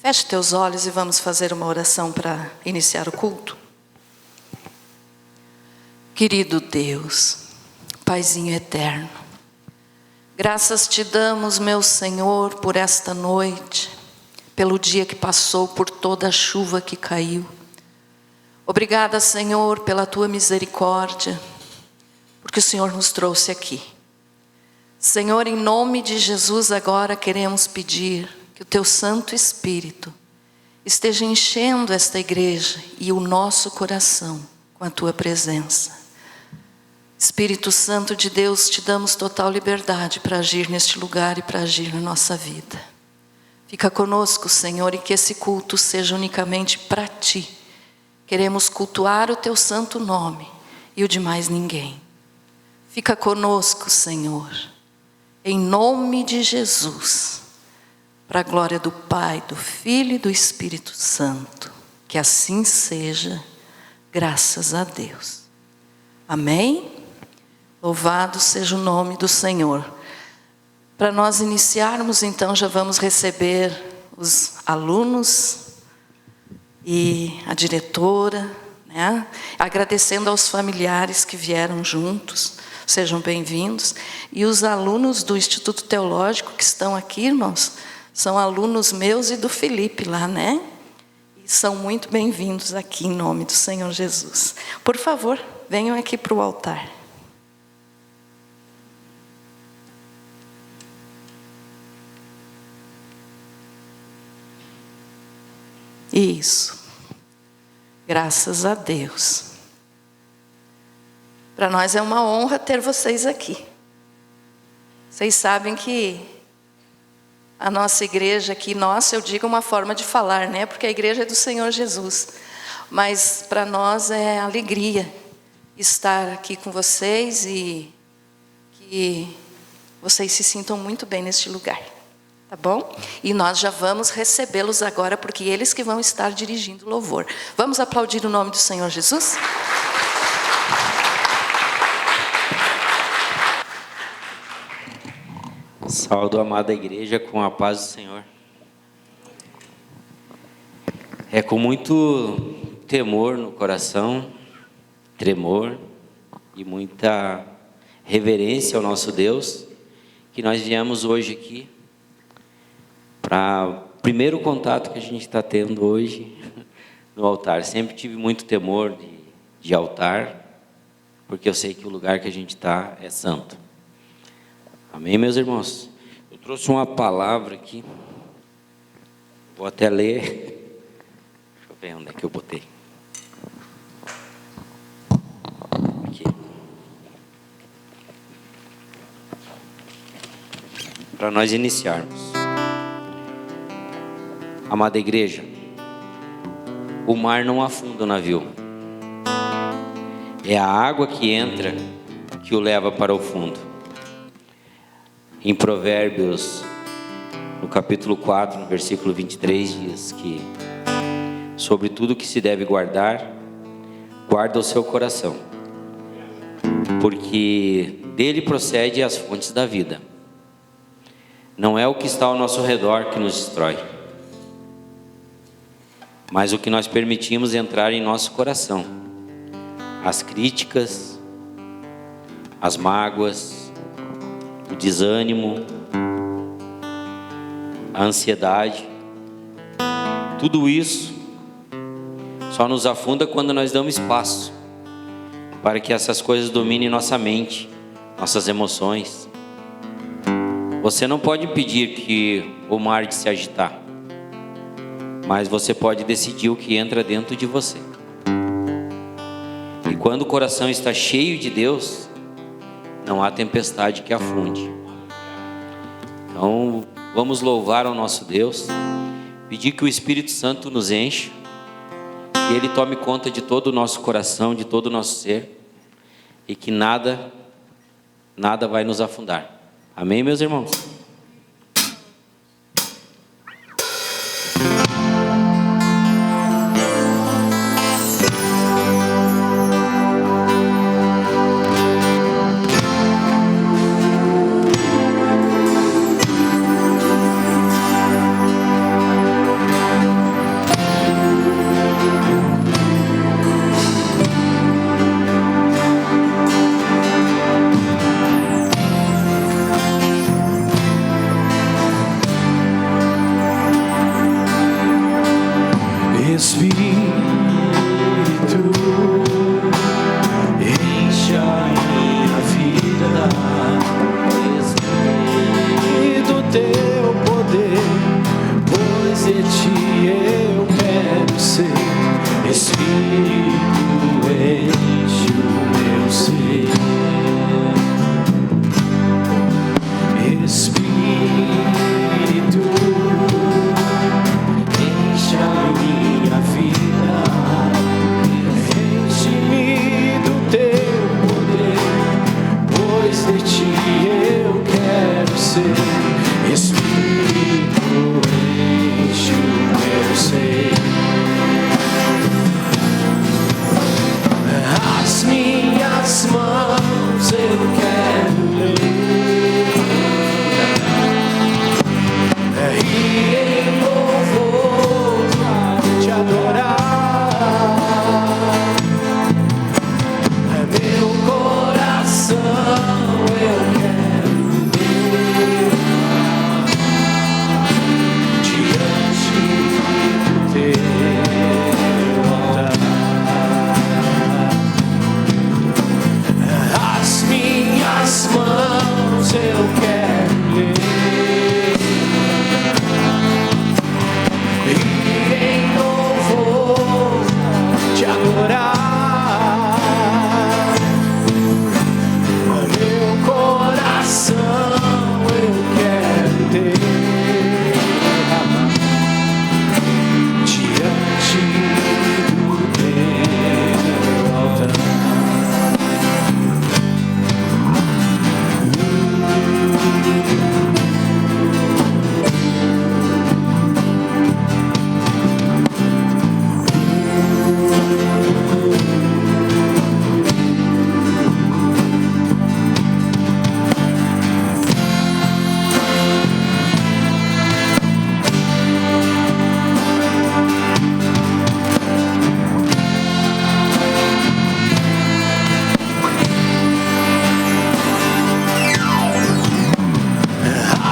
Feche teus olhos e vamos fazer uma oração para iniciar o culto. Querido Deus, Paizinho eterno, graças te damos, meu Senhor, por esta noite, pelo dia que passou, por toda a chuva que caiu. Obrigada, Senhor, pela tua misericórdia, porque o Senhor nos trouxe aqui. Senhor, em nome de Jesus, agora queremos pedir que o teu Santo Espírito esteja enchendo esta igreja e o nosso coração com a tua presença. Espírito Santo de Deus, te damos total liberdade para agir neste lugar e para agir na nossa vida. Fica conosco, Senhor, e que esse culto seja unicamente para ti. Queremos cultuar o teu santo nome e o de mais ninguém. Fica conosco, Senhor, em nome de Jesus, para a glória do Pai, do Filho e do Espírito Santo. Que assim seja, graças a Deus. Amém? Louvado seja o nome do Senhor. Para nós iniciarmos, então, já vamos receber os alunos e a diretora, né? Agradecendo aos familiares que vieram juntos, sejam bem-vindos. E os alunos do Instituto Teológico que estão aqui, irmãos, são alunos meus e do Felipe lá, né? E são muito bem-vindos aqui em nome do Senhor Jesus. Por favor, venham aqui para o altar. Isso. Graças a Deus. Para nós é uma honra ter vocês aqui. Vocês sabem que a nossa igreja aqui, nossa, eu digo uma forma de falar, né? Porque a igreja é do Senhor Jesus. Mas para nós é alegria estar aqui com vocês e que vocês se sintam muito bem neste lugar. Tá bom? E nós já vamos recebê-los agora, porque eles que vão estar dirigindo o louvor. Vamos aplaudir o nome do Senhor Jesus? Saúdo a amada igreja com a paz do Senhor. É com muito temor no coração, tremor e muita reverência ao nosso Deus, que nós viemos hoje aqui para o primeiro contato que a gente está tendo hoje no altar. Sempre tive muito temor de altar, porque eu sei que o lugar que a gente está é santo. Amém, meus irmãos? Eu trouxe uma palavra aqui, vou até ler. Deixa eu ver onde é que eu botei. Aqui. Para nós iniciarmos. Amada igreja, o mar não afunda o navio. É a água que entra que o leva para o fundo. Em Provérbios, no capítulo 4, no versículo 23, diz que sobre tudo que se deve guardar, guarda o seu coração, porque dele procede as fontes da vida. Não é o que está ao nosso redor que nos destrói, mas o que nós permitimos entrar em nosso coração. As críticas, as mágoas, o desânimo, a ansiedade, tudo isso só nos afunda quando nós damos espaço para que essas coisas dominem nossa mente, nossas emoções. Você não pode impedir que o mar de se agitar, mas você pode decidir o que entra dentro de você. E quando o coração está cheio de Deus, não há tempestade que afunde. Então, vamos louvar ao nosso Deus, pedir que o Espírito Santo nos encha, que Ele tome conta de todo o nosso coração, de todo o nosso ser, e que nada vai nos afundar. Amém, meus irmãos? Espírito, enche a minha vida do teu poder, pois de ti eu quero ser. Espírito, enche o meu ser. Espírito, enche a minha vida, enche-me do teu poder, pois de ti eu quero ser. Espírito, enche o meu ser. As minhas mãos eu quero ler, e em louvor te adorar. Meu coração eu quero levar diante do teu altar. As minhas mãos eu quero ler, e em louvor te adorar. Meu coração eu quero derramar diante do teu altar.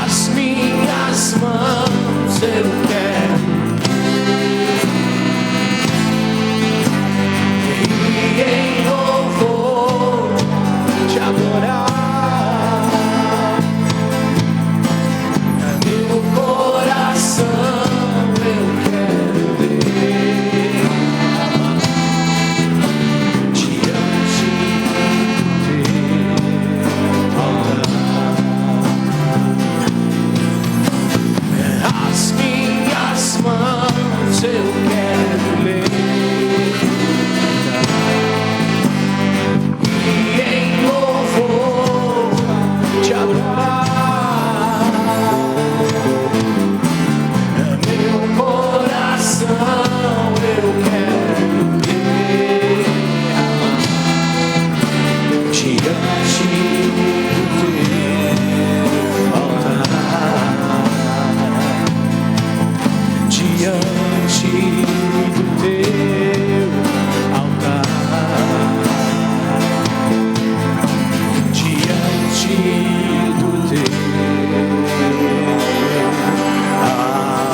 As minhas mãos eu quero, e em louvor te adorar. Meu coração eu quero derramar diante do teu altar. As minhas mãos eu quero levantar, e em louvor te adorar. Meu coração eu quero derramar diante do teu altar. Diante do teu altar, diante do teu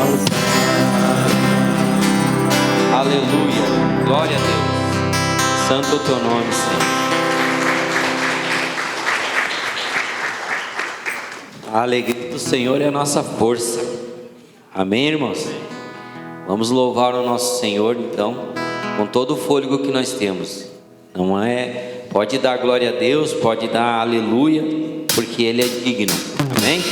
altar. Aleluia. Glória a Deus. Santo é o teu nome, Senhor. A alegria do Senhor é a nossa força. Amém, irmãos? Vamos louvar o nosso Senhor, então, com todo o fôlego que nós temos. Não é? Pode dar glória a Deus, pode dar aleluia, porque Ele é digno. Amém?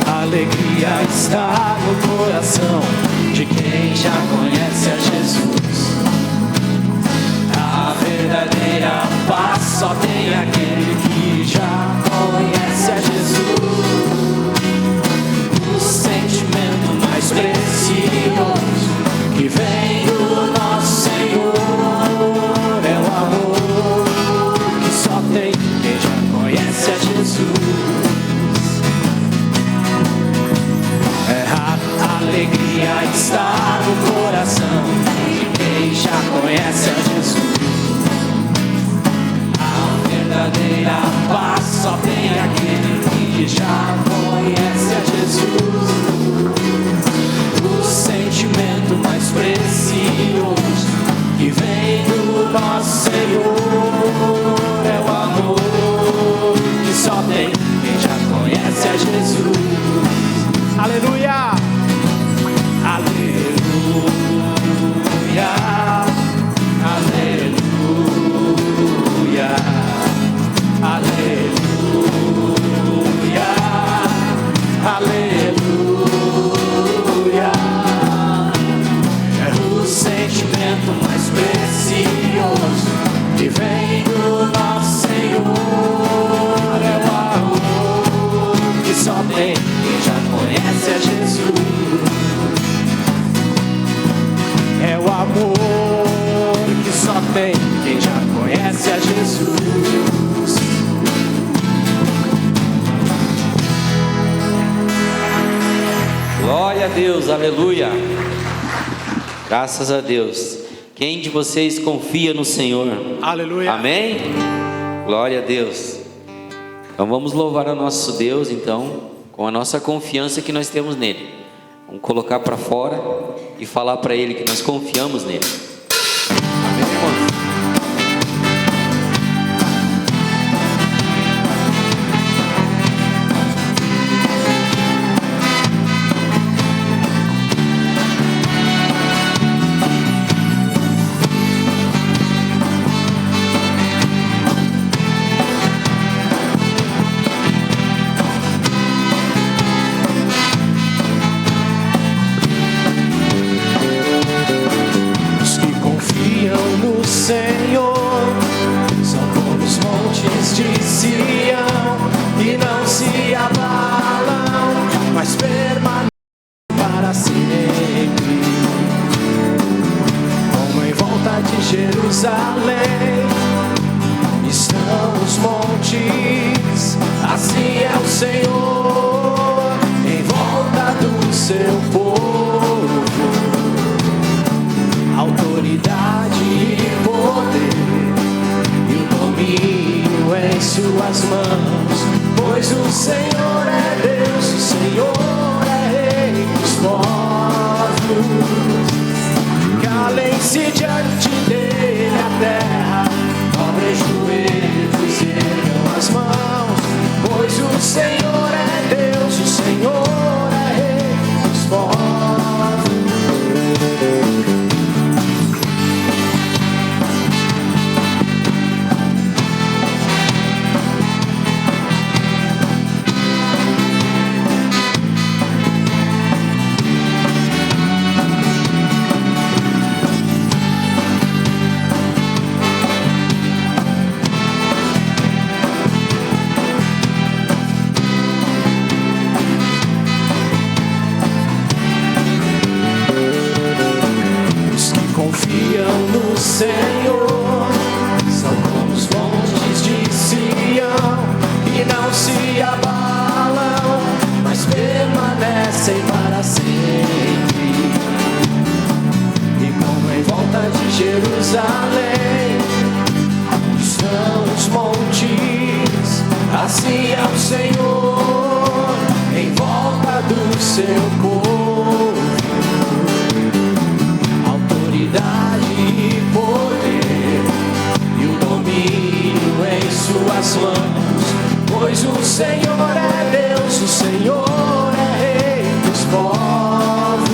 A alegria está no coração de quem já conhece a Jesus. A verdadeira paz só tem aquele que já conhece a Jesus. O sentimento mais precioso que vem do nosso Senhor é o amor que só tem quem já conhece a Jesus. A alegria está no coração de quem já conhece a Jesus. A verdade só tem aquele que já conhece a Jesus. O sentimento mais precioso que vem do nosso Senhor é o amor que só tem quem já conhece a Jesus. Aleluia! Aleluia! Aleluia! Aleluia! Aleluia! É o sentimento mais precioso que vem do nosso Senhor. É o amor que só tem quem já conhece a Jesus. É o amor que só tem quem já conhece a Jesus. Glória a Deus, aleluia. Graças a Deus. Quem de vocês confia no Senhor? Aleluia. Amém? Glória a Deus. Então vamos louvar o nosso Deus, então, com a nossa confiança que nós temos nele. Vamos colocar para fora e falar para ele que nós confiamos nele. Amém, irmãos? Jerusalém estão os montes, assim é o Senhor, em volta do seu povo, autoridade e poder, e o domínio em suas mãos, pois o Senhor é Deus, o Senhor é Rei dos povos. Calem-se diante dele a terra, dobrem joelhos e ergam as mãos, pois o Senhor é Deus, o Senhor é Rei dos povos. Senhor, são como os montes de Sião, que não se abalam, mas permanecem para sempre. E como em volta de Jerusalém estão os montes, assim é o Senhor, em volta do seu povo. Autoridade e poder, e o domínio em suas mãos, pois o Senhor é Deus, o Senhor é Rei dos povos.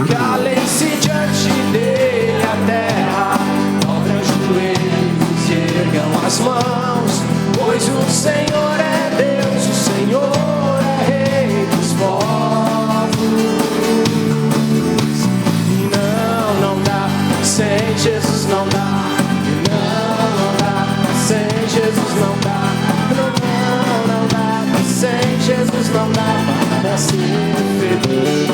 Calem-se diante dele a terra, dobrem os joelhos e ergam as mãos, pois o Senhor é Deus, o Senhor é Rei dos povos. Sem Jesus não dá, não dá, sem Jesus não dá, não dá, sem Jesus não dá para ser feliz.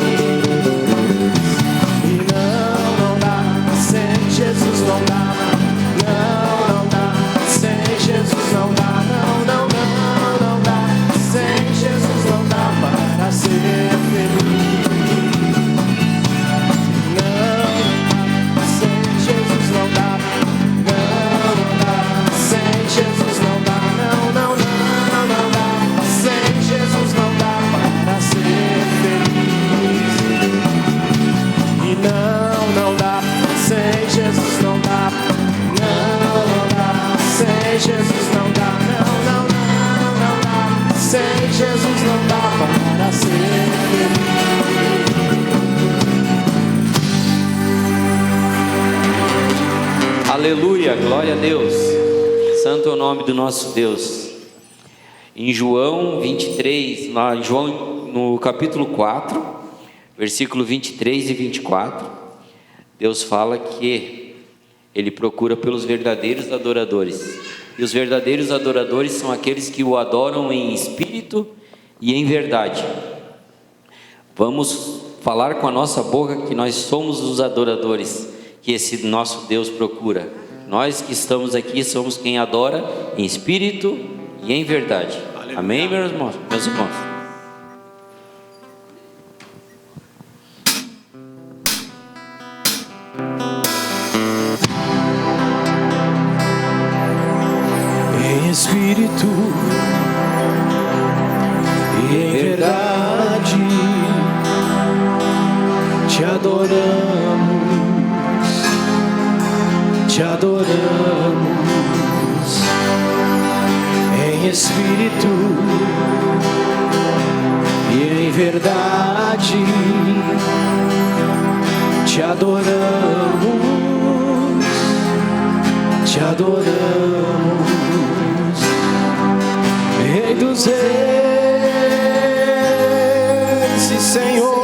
E não dá, sem Jesus não dá, não dá, sem Jesus não dá, não dá, sem Jesus não dá para ser feliz. Jesus não dá, Sem Jesus não dá, não dá. Sem Jesus não dá para ser feliz. Aleluia, glória a Deus. Santo é o nome do nosso Deus. Em João 23, no capítulo 4, versículo 23 e 24, Deus fala que Ele procura pelos verdadeiros adoradores. E os verdadeiros adoradores são aqueles que o adoram em espírito e em verdade. Vamos falar com a nossa boca que nós somos os adoradores que esse nosso Deus procura. Nós que estamos aqui somos quem adora em espírito e em verdade. Amém, meus irmãos? Em espírito e em verdade te adoramos, te adoramos. Em espírito e em verdade te adoramos, te adoramos. Rei dos reis e Senhor,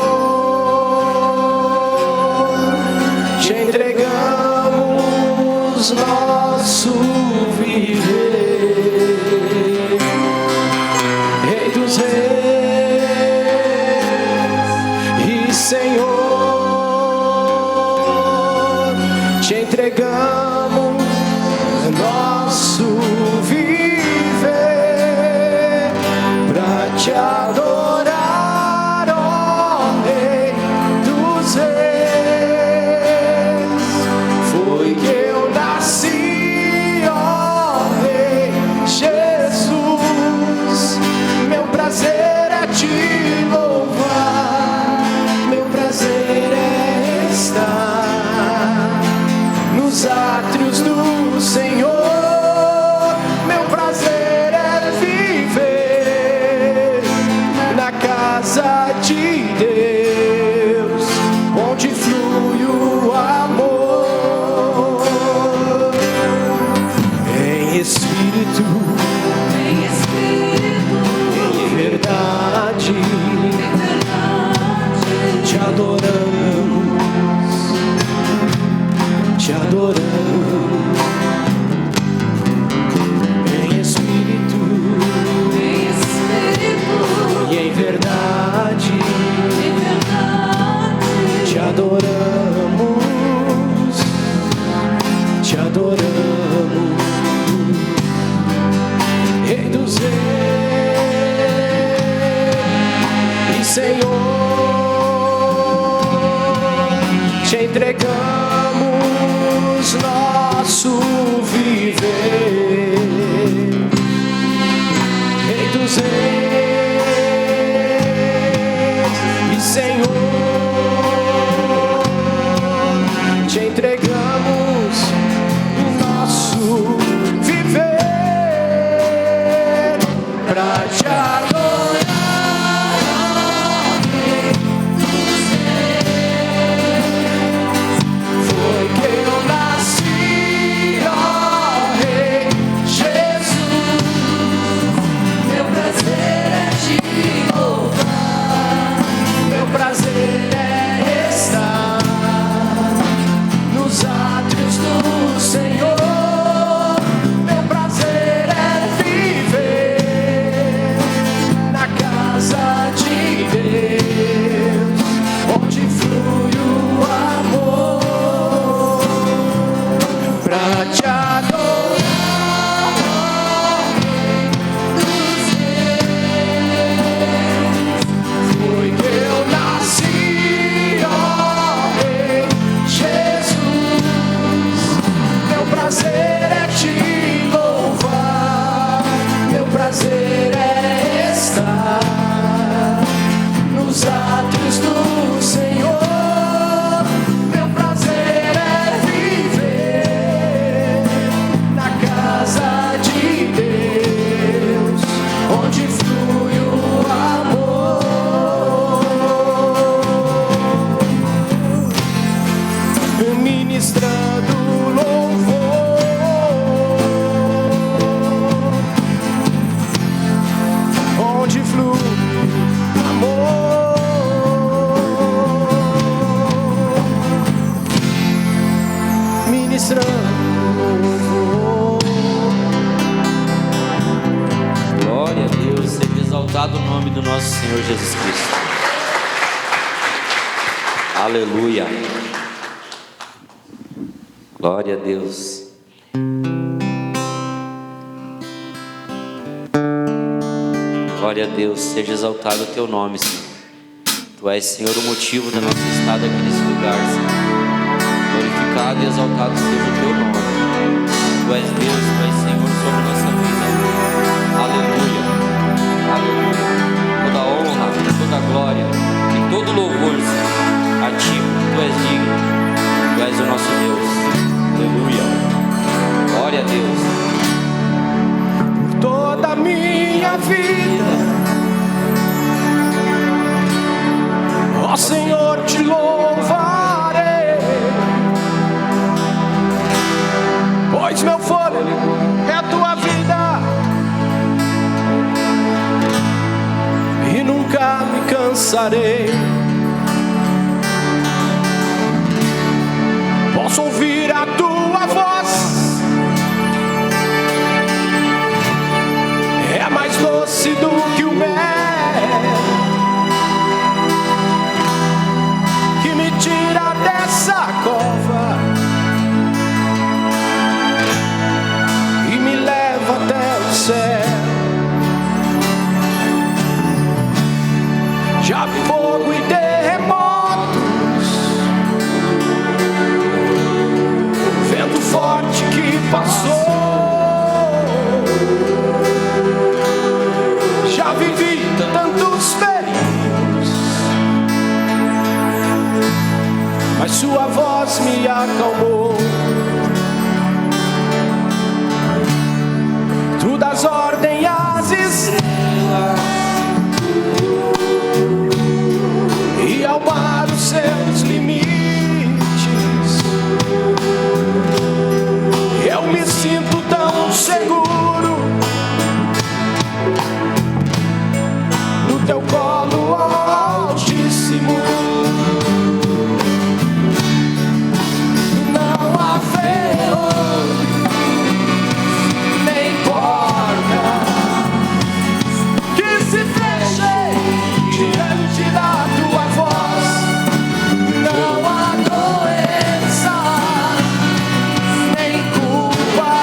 te entregamos nosso viver. Rei dos reis e Senhor, te entregamos nosso viver pra te adorar, ó Rei dos reis. Foi que eu nasci, ó Rei Jesus. Meu prazer é te louvar, meu prazer é estar nos átrios do Senhor. Meu prazer é viver na casa de Deus, onde flui o amor. Em espírito, em verdade, te adoramos, te adoramos. Em espírito e em verdade, te adoramos, te adoramos. Rei dos reis e Senhor, te entregamos nosso viver. Rei dos reis e Senhor, te entregamos nosso viver pra te adorar. exaltado o nome do nosso Senhor Jesus Cristo. Aleluia. Glória a Deus. Glória a Deus. Seja exaltado o teu nome, Senhor. Tu és, Senhor, o motivo da nossa estada aqui nesse lugar, Senhor. Glorificado e exaltado seja o teu nome. Tu és Deus, Tu és Senhor sobre a nossa vida. Aleluia. Aleluia. Toda honra, toda glória e todo louvor, Senhor, a Ti, Tu és digno. Tu és o nosso Deus. Aleluia. Glória a Deus. Por toda a minha vida, ó Senhor, Te louvarei, pois meu fôlego é a Tua vida e nunca me cansarei. Posso ouvir a Tua voz, é mais doce do que o mel, que me tira dessa cova e me leva até o céu. Já vi fogo e terremotos, vento forte que passou. Já vivi tantos perigos, mas Sua voz me acalmou. Tu dás ordem às estrelas e ao mar os seus limites. Eu me sinto tão seguro no Teu colo altíssimo. Não há ferrolho nem porta que se feche diante da Tua voz. Não há doença nem culpa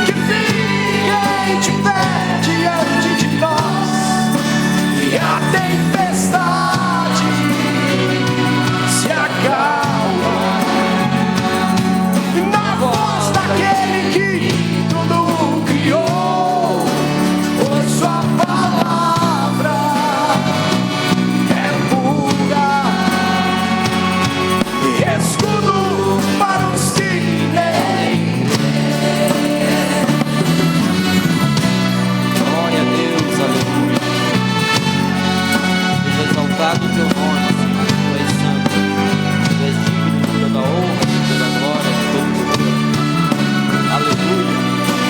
que fique de pé diante de nós. E a tempestade se acalma na voz daquele que tudo criou. Pois Sua palavra é pura e escudo para os que nele. Glória a Deus. Aleluia. Seja exaltado o teu nome, Senhor. Tu és santo. Tu és digno de toda a honra, de toda a glória, de todo o louvor. Aleluia.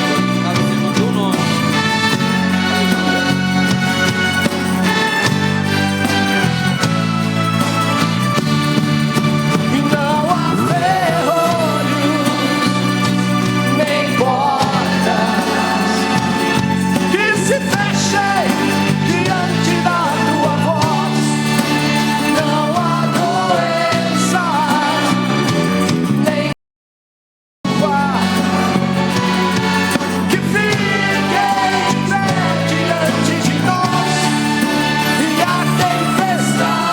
Glorificado seja o teu nome. Aleluia. E não há ferrolhos nem portas que se fechem diante da Tua voz. Não há doença nem culpa que fique de pé diante de nós. E a tempestade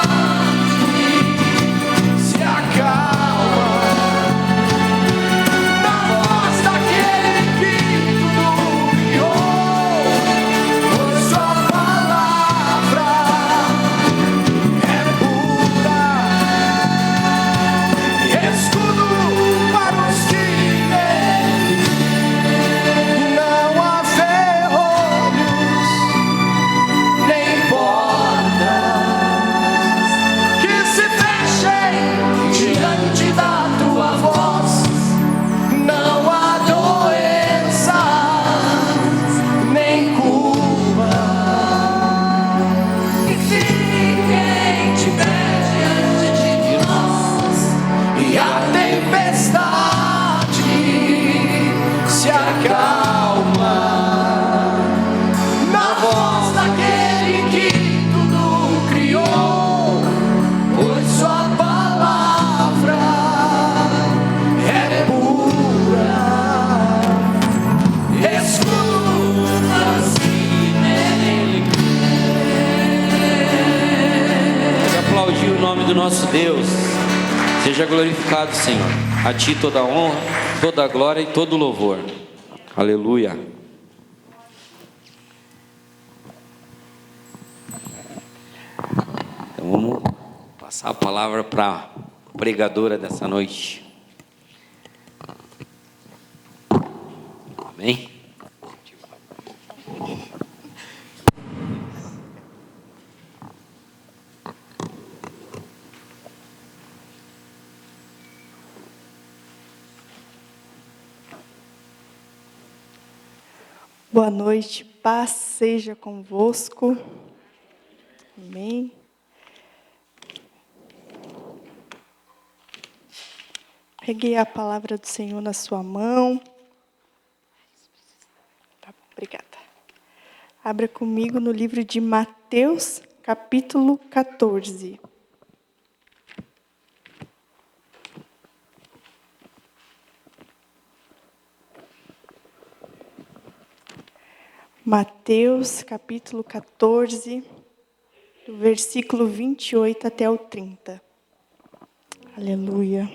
se acalma na voz daquele que tudo criou. Pois Sua palavra é pura e escudo para os que nele. Não há ferrolhos nem portas que se fechem diante da Tua voz. Não há doença nem culpa que fiquem de pé diante de nós. E a tempestade se acalma na do nosso Deus. Seja glorificado, Senhor. A Ti toda a honra, toda a glória e todo o louvor. Aleluia. Então vamos passar a palavra para a pregadora dessa noite. Amém? Boa noite, paz seja convosco. Amém. Peguei a palavra do Senhor na sua mão. Tá bom, obrigada. Abra comigo no livro de Mateus, capítulo 14. Mateus, capítulo 14, do versículo 28 até o 30. Aleluia.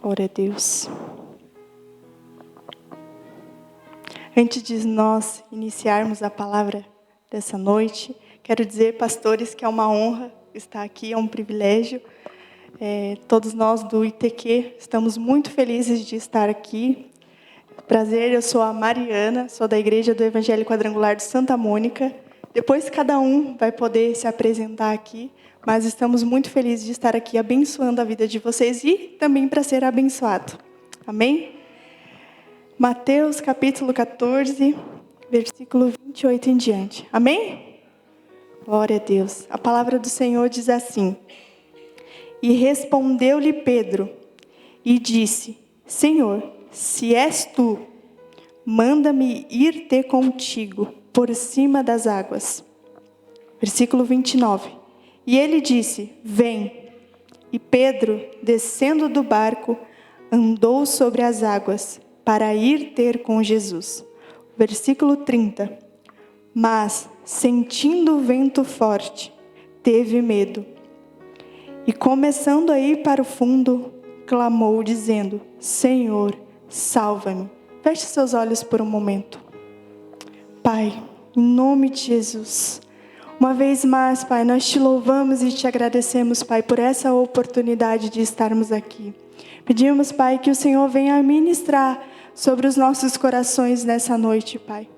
Glória a Deus. Antes de nós iniciarmos a palavra dessa noite, quero dizer, pastores, que é uma honra estar aqui, é um privilégio. Todos nós do ITQ estamos muito felizes de estar aqui. Prazer, eu sou a Mariana, sou da Igreja do Evangelho Quadrangular de Santa Mônica. Depois cada um vai poder se apresentar aqui, mas estamos muito felizes de estar aqui abençoando a vida de vocês e também para ser abençoado. Amém? Mateus capítulo 14, versículo 28 em diante. Amém? Glória a Deus. A palavra do Senhor diz assim: E respondeu-lhe Pedro e disse: Senhor, se és tu, manda-me ir ter contigo por cima das águas. Versículo 29. E ele disse: Vem. E Pedro, descendo do barco, andou sobre as águas para ir ter com Jesus. Versículo 30. Mas, sentindo o vento forte, teve medo. E começando a ir para o fundo, clamou, dizendo: Senhor, salva-me. Feche seus olhos por um momento. Pai, em nome de Jesus, uma vez mais, Pai, nós te louvamos e te agradecemos, Pai, por essa oportunidade de estarmos aqui. Pedimos, Pai, que o Senhor venha ministrar sobre os nossos corações nessa noite, Pai.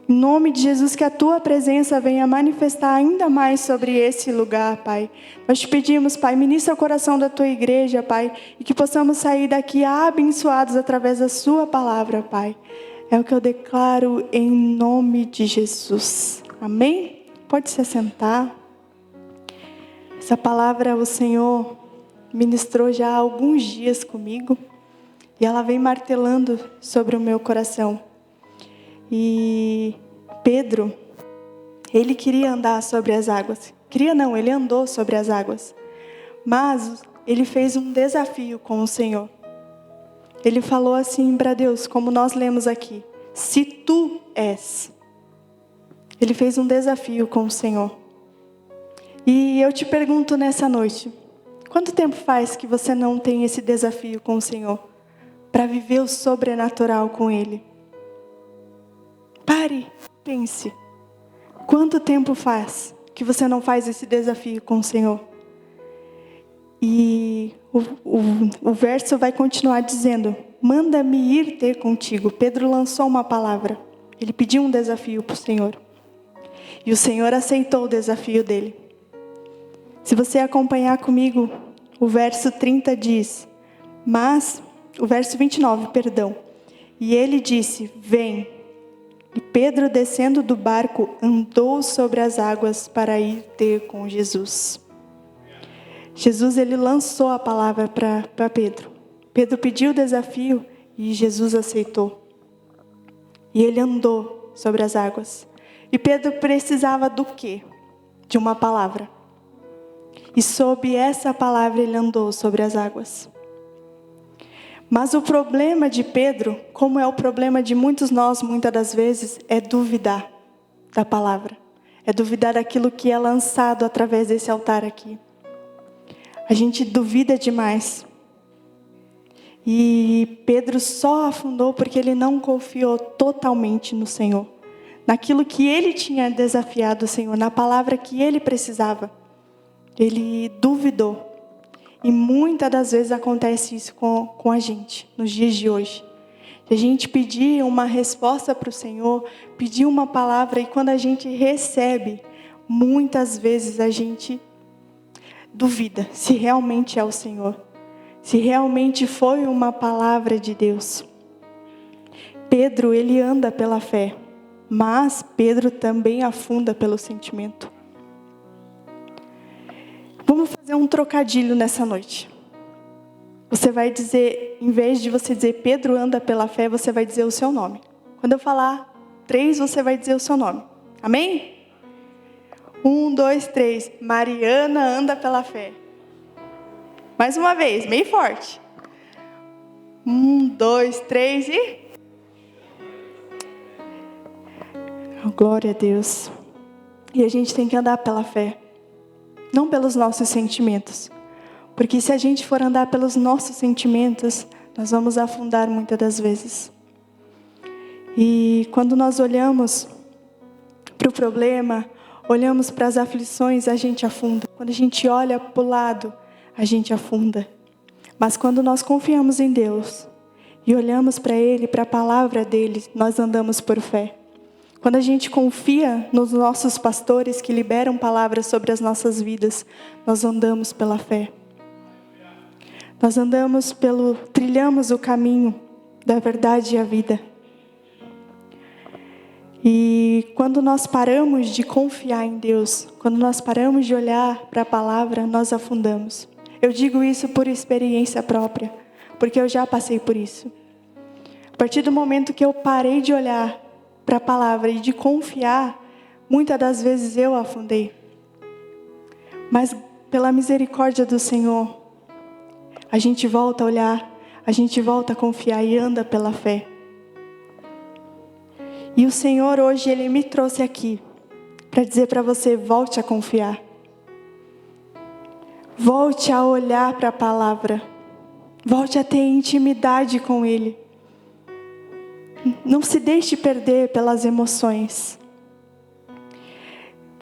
Em nome de Jesus, que a Tua presença venha manifestar ainda mais sobre esse lugar, Pai. Nós te pedimos, Pai, ministra o coração da Tua igreja, Pai, e que possamos sair daqui abençoados através da Sua palavra, Pai. É o que eu declaro em nome de Jesus. Amém? Pode se assentar. Essa palavra o Senhor ministrou já há alguns dias comigo, e ela vem martelando sobre o meu coração. E Pedro, ele queria andar sobre as águas. Queria não, ele andou sobre as águas. Mas ele fez um desafio com o Senhor. Ele falou assim para Deus, como nós lemos aqui: se tu és. Ele fez um desafio com o Senhor. E eu te pergunto nessa noite: quanto tempo faz que você não tem esse desafio com o Senhor? Para viver o sobrenatural com Ele? Pare, pense. Quanto tempo faz que você não faz esse desafio com o Senhor? E o verso vai continuar dizendo: manda-me ir ter contigo. Pedro lançou uma palavra. Ele pediu um desafio para o Senhor. E o Senhor aceitou o desafio dele. Se você acompanhar comigo, o verso 30 diz: o verso 29, perdão. E ele disse: vem. E Pedro, descendo do barco, andou sobre as águas para ir ter com Jesus. Jesus, ele lançou a palavra para Pedro. Pedro pediu o desafio e Jesus aceitou. E ele andou sobre as águas. E Pedro precisava do quê? De uma palavra. E sob essa palavra ele andou sobre as águas. Mas o problema de Pedro, como é o problema de muitos nós, muitas das vezes, é duvidar da palavra. É duvidar daquilo que é lançado através desse altar aqui. A gente duvida demais. E Pedro só afundou porque ele não confiou totalmente no Senhor. Naquilo que ele tinha desafiado o Senhor, na palavra que ele precisava. Ele duvidou. E muitas das vezes acontece isso com a gente, nos dias de hoje. A gente pedir uma resposta para o Senhor, pedir uma palavra, e quando a gente recebe, muitas vezes a gente duvida se realmente é o Senhor. Se realmente foi uma palavra de Deus. Pedro, ele anda pela fé, mas Pedro também afunda pelo sentimento. Vamos fazer um trocadilho nessa noite. Você vai dizer, em vez de você dizer Pedro anda pela fé, você vai dizer o seu nome. Quando eu falar 3, você vai dizer o seu nome. Amém? 1, 2, 3. Mariana anda pela fé. Mais uma vez, bem forte. 1, 2, 3 e... Glória a Deus. E a gente tem que andar pela fé. Não pelos nossos sentimentos. Porque se a gente for andar pelos nossos sentimentos, nós vamos afundar muitas das vezes. E quando nós olhamos para o problema, olhamos para as aflições, a gente afunda. Quando a gente olha para o lado, a gente afunda. Mas quando nós confiamos em Deus e olhamos para Ele, para a palavra dEle, nós andamos por fé. Quando a gente confia nos nossos pastores que liberam palavras sobre as nossas vidas, nós andamos pela fé. Nós trilhamos o caminho da verdade e a vida. E quando nós paramos de confiar em Deus, quando nós paramos de olhar para a palavra, nós afundamos. Eu digo isso por experiência própria, porque eu já passei por isso. A partir do momento que eu parei de olhar para a palavra e de confiar, muitas das vezes eu afundei. Mas pela misericórdia do Senhor, a gente volta a olhar, a gente volta a confiar e anda pela fé. E o Senhor hoje, Ele me trouxe aqui para dizer para você, volte a confiar. Volte a olhar para a palavra. Volte a ter intimidade com Ele. Não se deixe perder pelas emoções.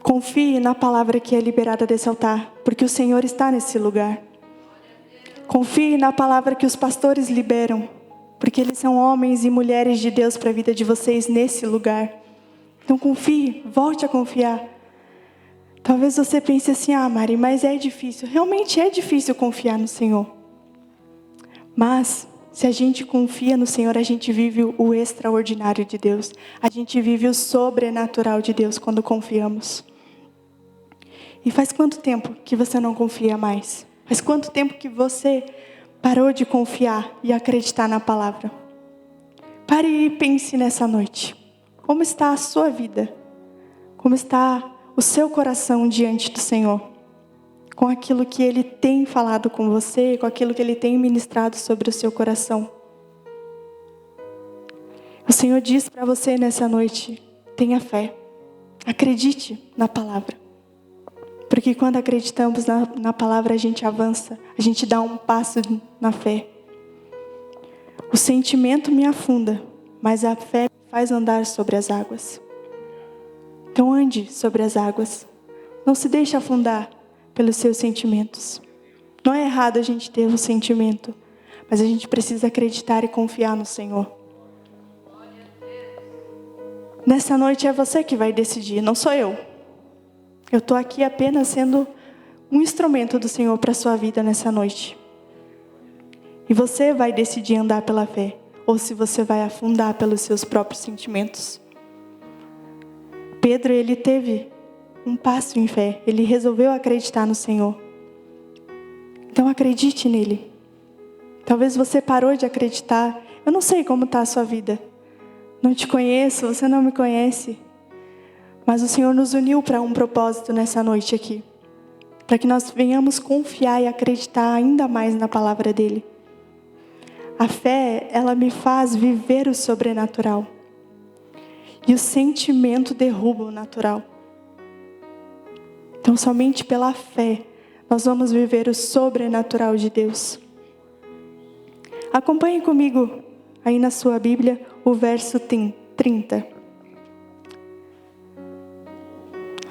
Confie na palavra que é liberada desse altar, porque o Senhor está nesse lugar. Confie na palavra que os pastores liberam, porque eles são homens e mulheres de Deus para a vida de vocês nesse lugar. Então confie, volte a confiar. Talvez você pense assim, Mari, mas é difícil. Realmente é difícil confiar no Senhor. Mas se a gente confia no Senhor, a gente vive o extraordinário de Deus. A gente vive o sobrenatural de Deus quando confiamos. E faz quanto tempo que você não confia mais? Faz quanto tempo que você parou de confiar e acreditar na palavra? Pare e pense nessa noite. Como está a sua vida? Como está o seu coração diante do Senhor? Com aquilo que Ele tem falado com você, com aquilo que Ele tem ministrado sobre o seu coração. O Senhor diz para você nessa noite, tenha fé. Acredite na palavra. Porque quando acreditamos na palavra, a gente avança, a gente dá um passo na fé. O sentimento me afunda, mas a fé me faz andar sobre as águas. Então ande sobre as águas. Não se deixe afundar pelos seus sentimentos. Não é errado a gente ter um sentimento, mas a gente precisa acreditar e confiar no Senhor. Nessa noite é você que vai decidir, não sou eu. Eu estou aqui apenas sendo um instrumento do Senhor para a sua vida nessa noite. E você vai decidir andar pela fé, ou se você vai afundar pelos seus próprios sentimentos. Pedro, ele teve um passo em fé, ele resolveu acreditar no Senhor. Então acredite nele. Talvez você parou de acreditar. Eu não sei como está a sua vida. Não te conheço, você não me conhece. Mas o Senhor nos uniu para um propósito nessa noite aqui. Para que nós venhamos confiar e acreditar ainda mais na palavra dEle. A fé, ela me faz viver o sobrenatural. E o sentimento derruba o natural. Então somente pela fé nós vamos viver o sobrenatural de Deus. Acompanhe comigo aí na sua Bíblia o verso 30.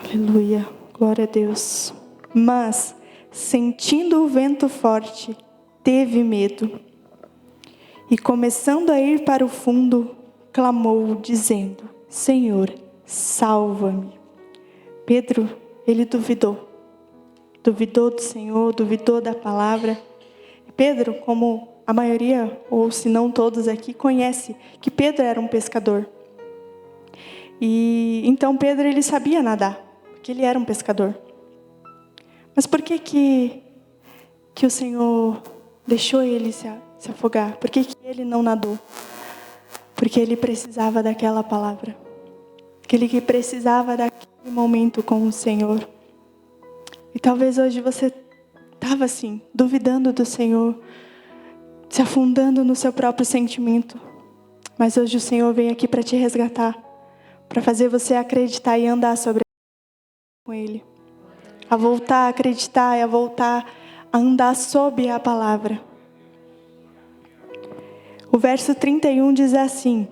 Aleluia, glória a Deus. Mas, sentindo o vento forte, teve medo. E começando a ir para o fundo, clamou, dizendo: Senhor, salva-me. Pedro, ele duvidou. Duvidou do Senhor, duvidou da palavra. Pedro, como a maioria, ou se não todos aqui, conhece que Pedro era um pescador. E então Pedro, ele sabia nadar, porque ele era um pescador. Mas por que o Senhor deixou ele se afogar? Por que ele não nadou? Porque ele precisava daquela palavra. Porque ele precisava daquele momento com o Senhor. E talvez hoje você estava assim, duvidando do Senhor, se afundando no seu próprio sentimento. Mas hoje o Senhor vem aqui para te resgatar, para fazer você acreditar e andar sobre com Ele. A voltar a acreditar e a voltar a andar sob a palavra. O verso 31 diz assim: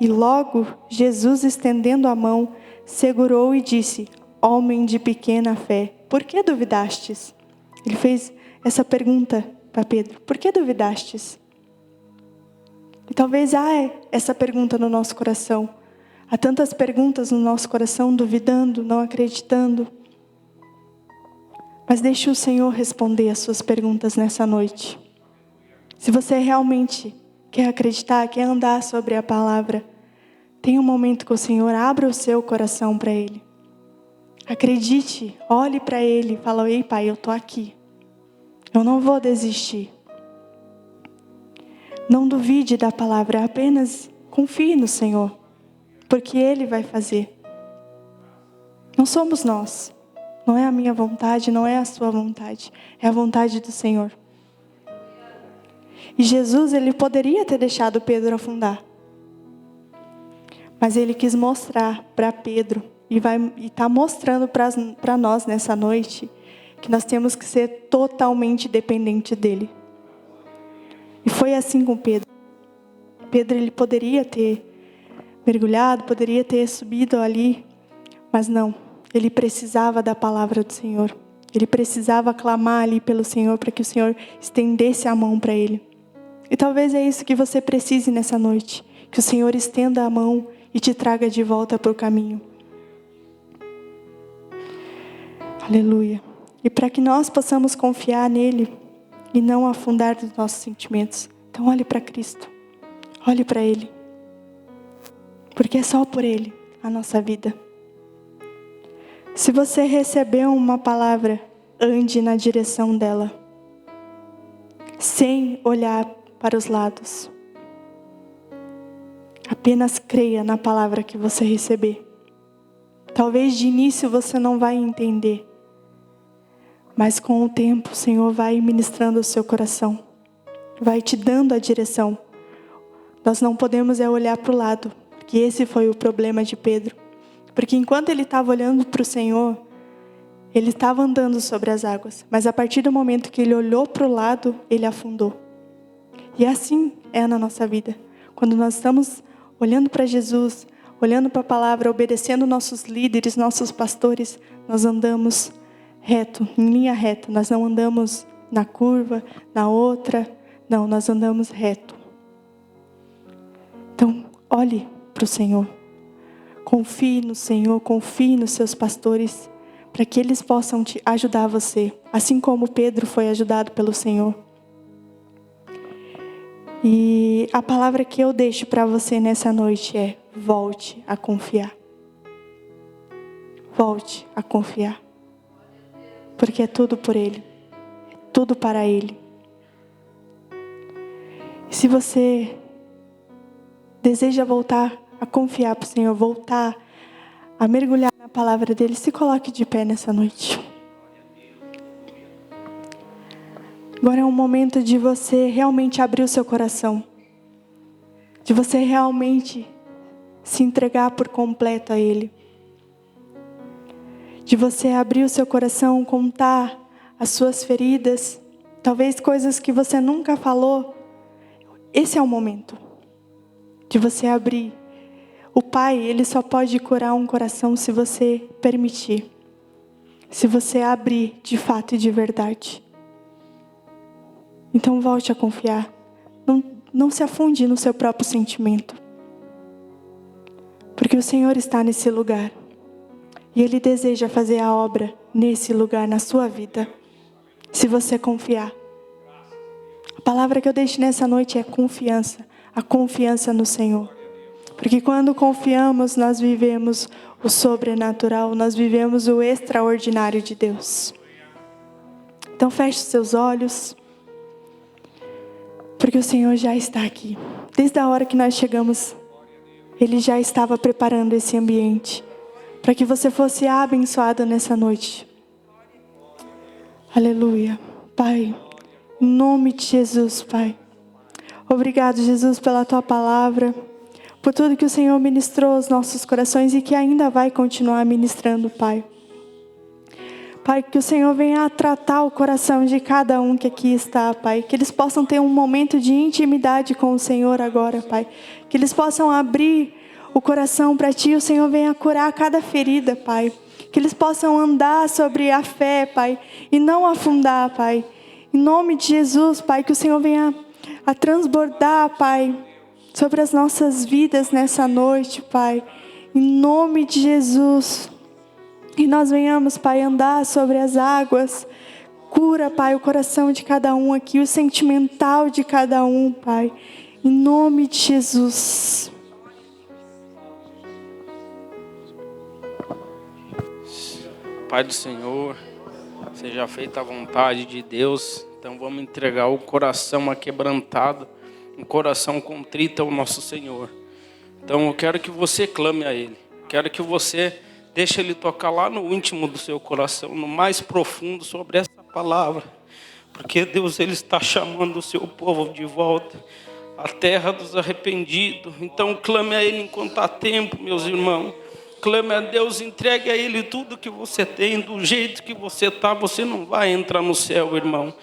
E logo Jesus, estendendo a mão, segurou e disse: Homem de pequena fé, por que duvidastes? Ele fez essa pergunta para Pedro: por que duvidastes? E talvez há essa pergunta no nosso coração. Há tantas perguntas no nosso coração, duvidando, não acreditando. Mas deixe o Senhor responder as suas perguntas nessa noite. Se você realmente quer acreditar, quer andar sobre a palavra, tenha um momento com o Senhor, abra o seu coração para Ele. Acredite, olhe para Ele e fala: Ei, Pai, eu estou aqui. Eu não vou desistir. Não duvide da palavra, apenas confie no Senhor, porque Ele vai fazer. Não somos nós. Não é a minha vontade, não é a sua vontade. É a vontade do Senhor. E Jesus, ele poderia ter deixado Pedro afundar. Mas ele quis mostrar para Pedro, e está mostrando para nós nessa noite, que nós temos que ser totalmente dependentes dele. E foi assim com Pedro. Pedro, ele poderia ter mergulhado, poderia ter subido ali, mas não. Ele precisava da palavra do Senhor. Ele precisava clamar ali pelo Senhor, para que o Senhor estendesse a mão para ele. E talvez é isso que você precise nessa noite. Que o Senhor estenda a mão e te traga de volta para o caminho. Aleluia. E para que nós possamos confiar nele e não afundar nos nossos sentimentos. Então olhe para Cristo. Olhe para Ele. Porque é só por Ele a nossa vida. Se você recebeu uma palavra, ande na direção dela. Sem olhar para os lados. Apenas creia na palavra que você receber. Talvez de início você não vai entender. Mas com o tempo o Senhor vai ministrando o seu coração. Vai te dando a direção. Nós não podemos olhar para o lado. Porque esse foi o problema de Pedro. Porque enquanto ele estava olhando para o Senhor, ele estava andando sobre as águas. Mas a partir do momento que ele olhou para o lado, ele afundou. E assim é na nossa vida. Quando nós estamos olhando para Jesus, olhando para a palavra, obedecendo nossos líderes, nossos pastores, nós andamos reto, em linha reta. Nós não andamos na curva, na outra. Não, nós andamos reto. Então, olhe para o Senhor. Confie no Senhor, confie nos seus pastores, para que eles possam te ajudar você, assim como Pedro foi ajudado pelo Senhor. E a palavra que eu deixo para você nessa noite é: volte a confiar. Volte a confiar. Porque é tudo por Ele. É tudo para Ele. E se você deseja voltar a confiar para o Senhor, voltar a mergulhar na palavra dEle, se coloque de pé nessa noite. Agora é um momento de você realmente abrir o seu coração. De você realmente se entregar por completo a Ele. De você abrir o seu coração, contar as suas feridas, talvez coisas que você nunca falou. Esse é o momento de você abrir. O Pai, Ele só pode curar um coração se você permitir. Se você abrir de fato e de verdade. Então volte a confiar. Não se afunde no seu próprio sentimento. Porque o Senhor está nesse lugar. E Ele deseja fazer a obra nesse lugar, na sua vida. Se você confiar. A palavra que eu deixo nessa noite é confiança. A confiança no Senhor. Porque quando confiamos, nós vivemos o sobrenatural. Nós vivemos o extraordinário de Deus. Então feche os seus olhos. Porque o Senhor já está aqui. Desde a hora que nós chegamos, Ele já estava preparando esse ambiente. Para que você fosse abençoado nessa noite. Aleluia. Pai, em nome de Jesus, Pai. Obrigado, Jesus, pela Tua palavra. Por tudo que o Senhor ministrou aos nossos corações e que ainda vai continuar ministrando, Pai. Pai, que o Senhor venha a tratar o coração de cada um que aqui está, Pai. Que eles possam ter um momento de intimidade com o Senhor agora, Pai. Que eles possam abrir o coração para Ti, o Senhor venha curar cada ferida, Pai. Que eles possam andar sobre a fé, Pai, e não afundar, Pai. Em nome de Jesus, Pai, que o Senhor venha a transbordar, Pai, sobre as nossas vidas nessa noite, Pai. Em nome de Jesus. E nós venhamos, Pai, andar sobre as águas. Cura, Pai, o coração de cada um aqui, o sentimental de cada um, Pai. Em nome de Jesus. Pai do Senhor, seja feita a vontade de Deus. Então vamos entregar o coração aquebrantado, um coração contrito ao nosso Senhor. Então eu quero que você clame a Ele. Quero que você deixe Ele tocar lá no íntimo do seu coração, no mais profundo sobre essa palavra. Porque Deus, Ele está chamando o seu povo de volta à terra dos arrependidos. Então clame a Ele enquanto há tempo, meus irmãos. Clame a Deus, entregue a Ele tudo que você tem, do jeito que você está, você não vai entrar no céu, irmão.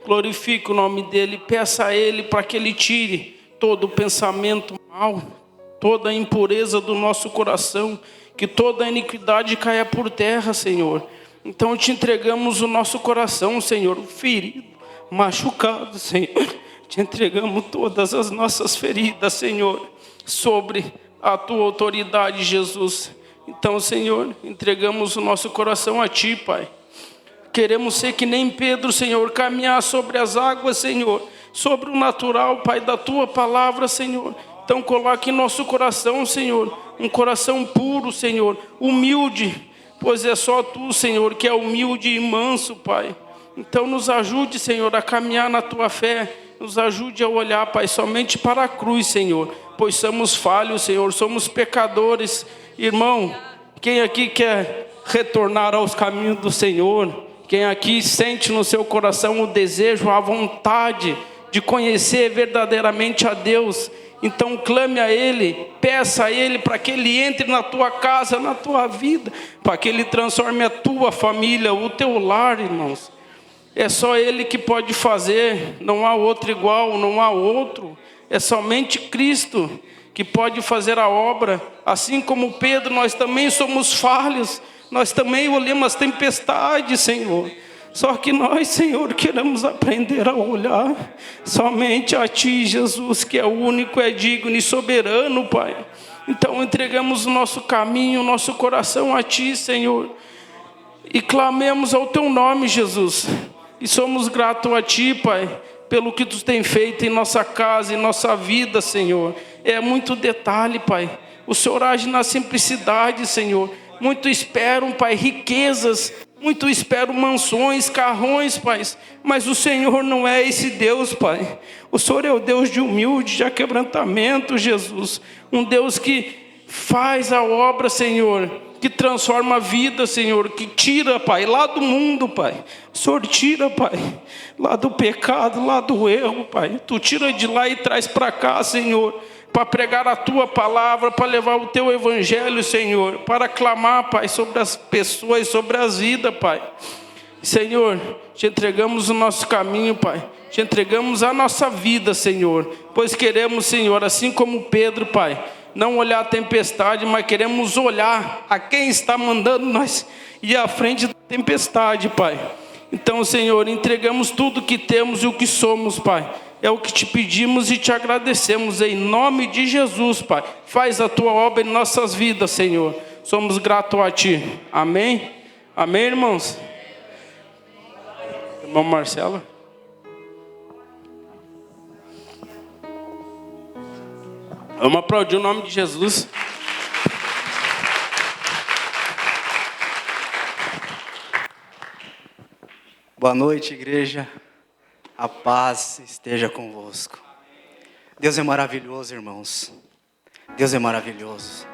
Glorifique o nome dEle, peça a Ele para que Ele tire todo o pensamento mal, toda a impureza do nosso coração, que toda a iniquidade caia por terra, Senhor. Então te entregamos o nosso coração, Senhor, ferido, machucado, Senhor. Te entregamos todas as nossas feridas, Senhor, sobre a Tua autoridade, Jesus. Então, Senhor, entregamos o nosso coração a Ti, Pai. Queremos ser que nem Pedro, Senhor, caminhar sobre as águas, Senhor, sobre o natural, Pai, da Tua palavra, Senhor. Então, coloque em nosso coração, Senhor, um coração puro, Senhor, humilde, pois é só Tu, Senhor, que é humilde e manso, Pai. Então, nos ajude, Senhor, a caminhar na Tua fé. Nos ajude a olhar, Pai, somente para a cruz, Senhor, pois somos falhos, Senhor, somos pecadores. Irmão, quem aqui quer retornar aos caminhos do Senhor? Quem aqui sente no seu coração o desejo, a vontade de conhecer verdadeiramente a Deus? Então clame a Ele, peça a Ele para que Ele entre na tua casa, na tua vida, para que Ele transforme a tua família, o teu lar, irmãos. É só Ele que pode fazer, não há outro igual, não há outro. É somente Cristo que pode fazer a obra. Assim como Pedro, nós também somos falhos, nós também olhamos as tempestades, Senhor. Só que nós, Senhor, queremos aprender a olhar somente a Ti, Jesus, que é o único, é digno e soberano, Pai. Então entregamos o nosso caminho, o nosso coração a Ti, Senhor, e clamemos ao Teu nome, Jesus. E somos gratos a Ti, Pai, pelo que Tu tem feito em nossa casa, em nossa vida, Senhor. É muito detalhe, Pai. O Senhor age na simplicidade, Senhor. Muito esperam, Pai, riquezas. Muito esperam mansões, carrões, Pai. Mas o Senhor não é esse Deus, Pai. O Senhor é o Deus de humilde, de aquebrantamento, Jesus. Um Deus que faz a obra, Senhor, que transforma a vida, Senhor, que tira, Pai, lá do mundo, Pai. O Senhor tira, Pai, lá do pecado, lá do erro, Pai. Tu tira de lá e traz para cá, Senhor, para pregar a Tua palavra, para levar o Teu evangelho, Senhor, para clamar, Pai, sobre as pessoas, sobre as vidas, Pai. Senhor, te entregamos o nosso caminho, Pai. Te entregamos a nossa vida, Senhor. Pois queremos, Senhor, assim como Pedro, Pai, não olhar a tempestade, mas queremos olhar a quem está mandando nós ir à frente da tempestade, Pai. Então, Senhor, entregamos tudo que temos e o que somos, Pai. É o que te pedimos e te agradecemos em nome de Jesus, Pai. Faz a tua obra em nossas vidas, Senhor. Somos gratos a ti. Amém? Amém, irmãos? Irmão Marcelo? Vamos aplaudir o nome de Jesus. Boa noite, igreja. A paz esteja convosco. Deus é maravilhoso, irmãos. Deus é maravilhoso.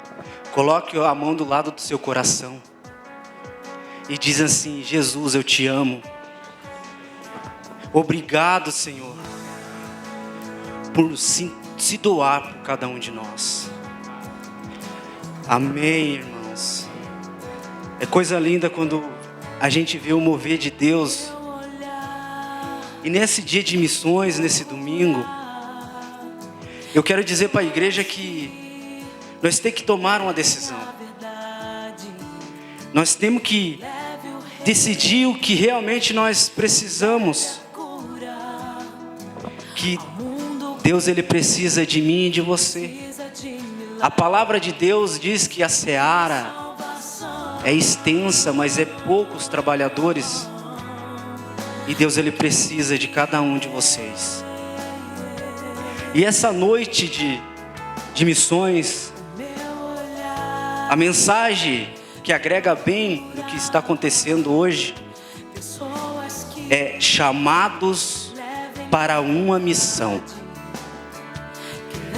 Coloque a mão do lado do seu coração e diz assim: Jesus, eu te amo. Obrigado, Senhor, por se doar por cada um de nós. Amém, irmãos. É coisa linda quando a gente vê o mover de Deus. E nesse dia de missões, nesse domingo, eu quero dizer para a igreja que nós temos que tomar uma decisão. Nós temos que decidir o que realmente nós precisamos. Que Deus, Ele precisa de mim e de você. A palavra de Deus diz que a seara é extensa, mas é poucos trabalhadores. E Deus, Ele precisa de cada um de vocês. E essa noite de missões, a mensagem que agrega bem do que está acontecendo hoje é chamados para uma missão.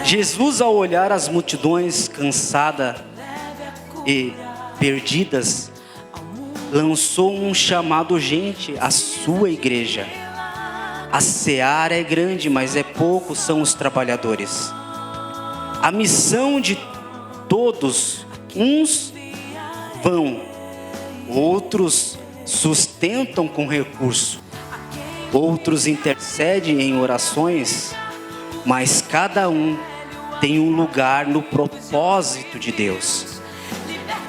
Jesus, ao olhar as multidões cansadas e perdidas, lançou um chamado urgente à sua igreja. A seara é grande, mas poucos são os trabalhadores. A missão de todos, uns vão, outros sustentam com recurso, outros intercedem em orações, mas cada um tem um lugar no propósito de Deus.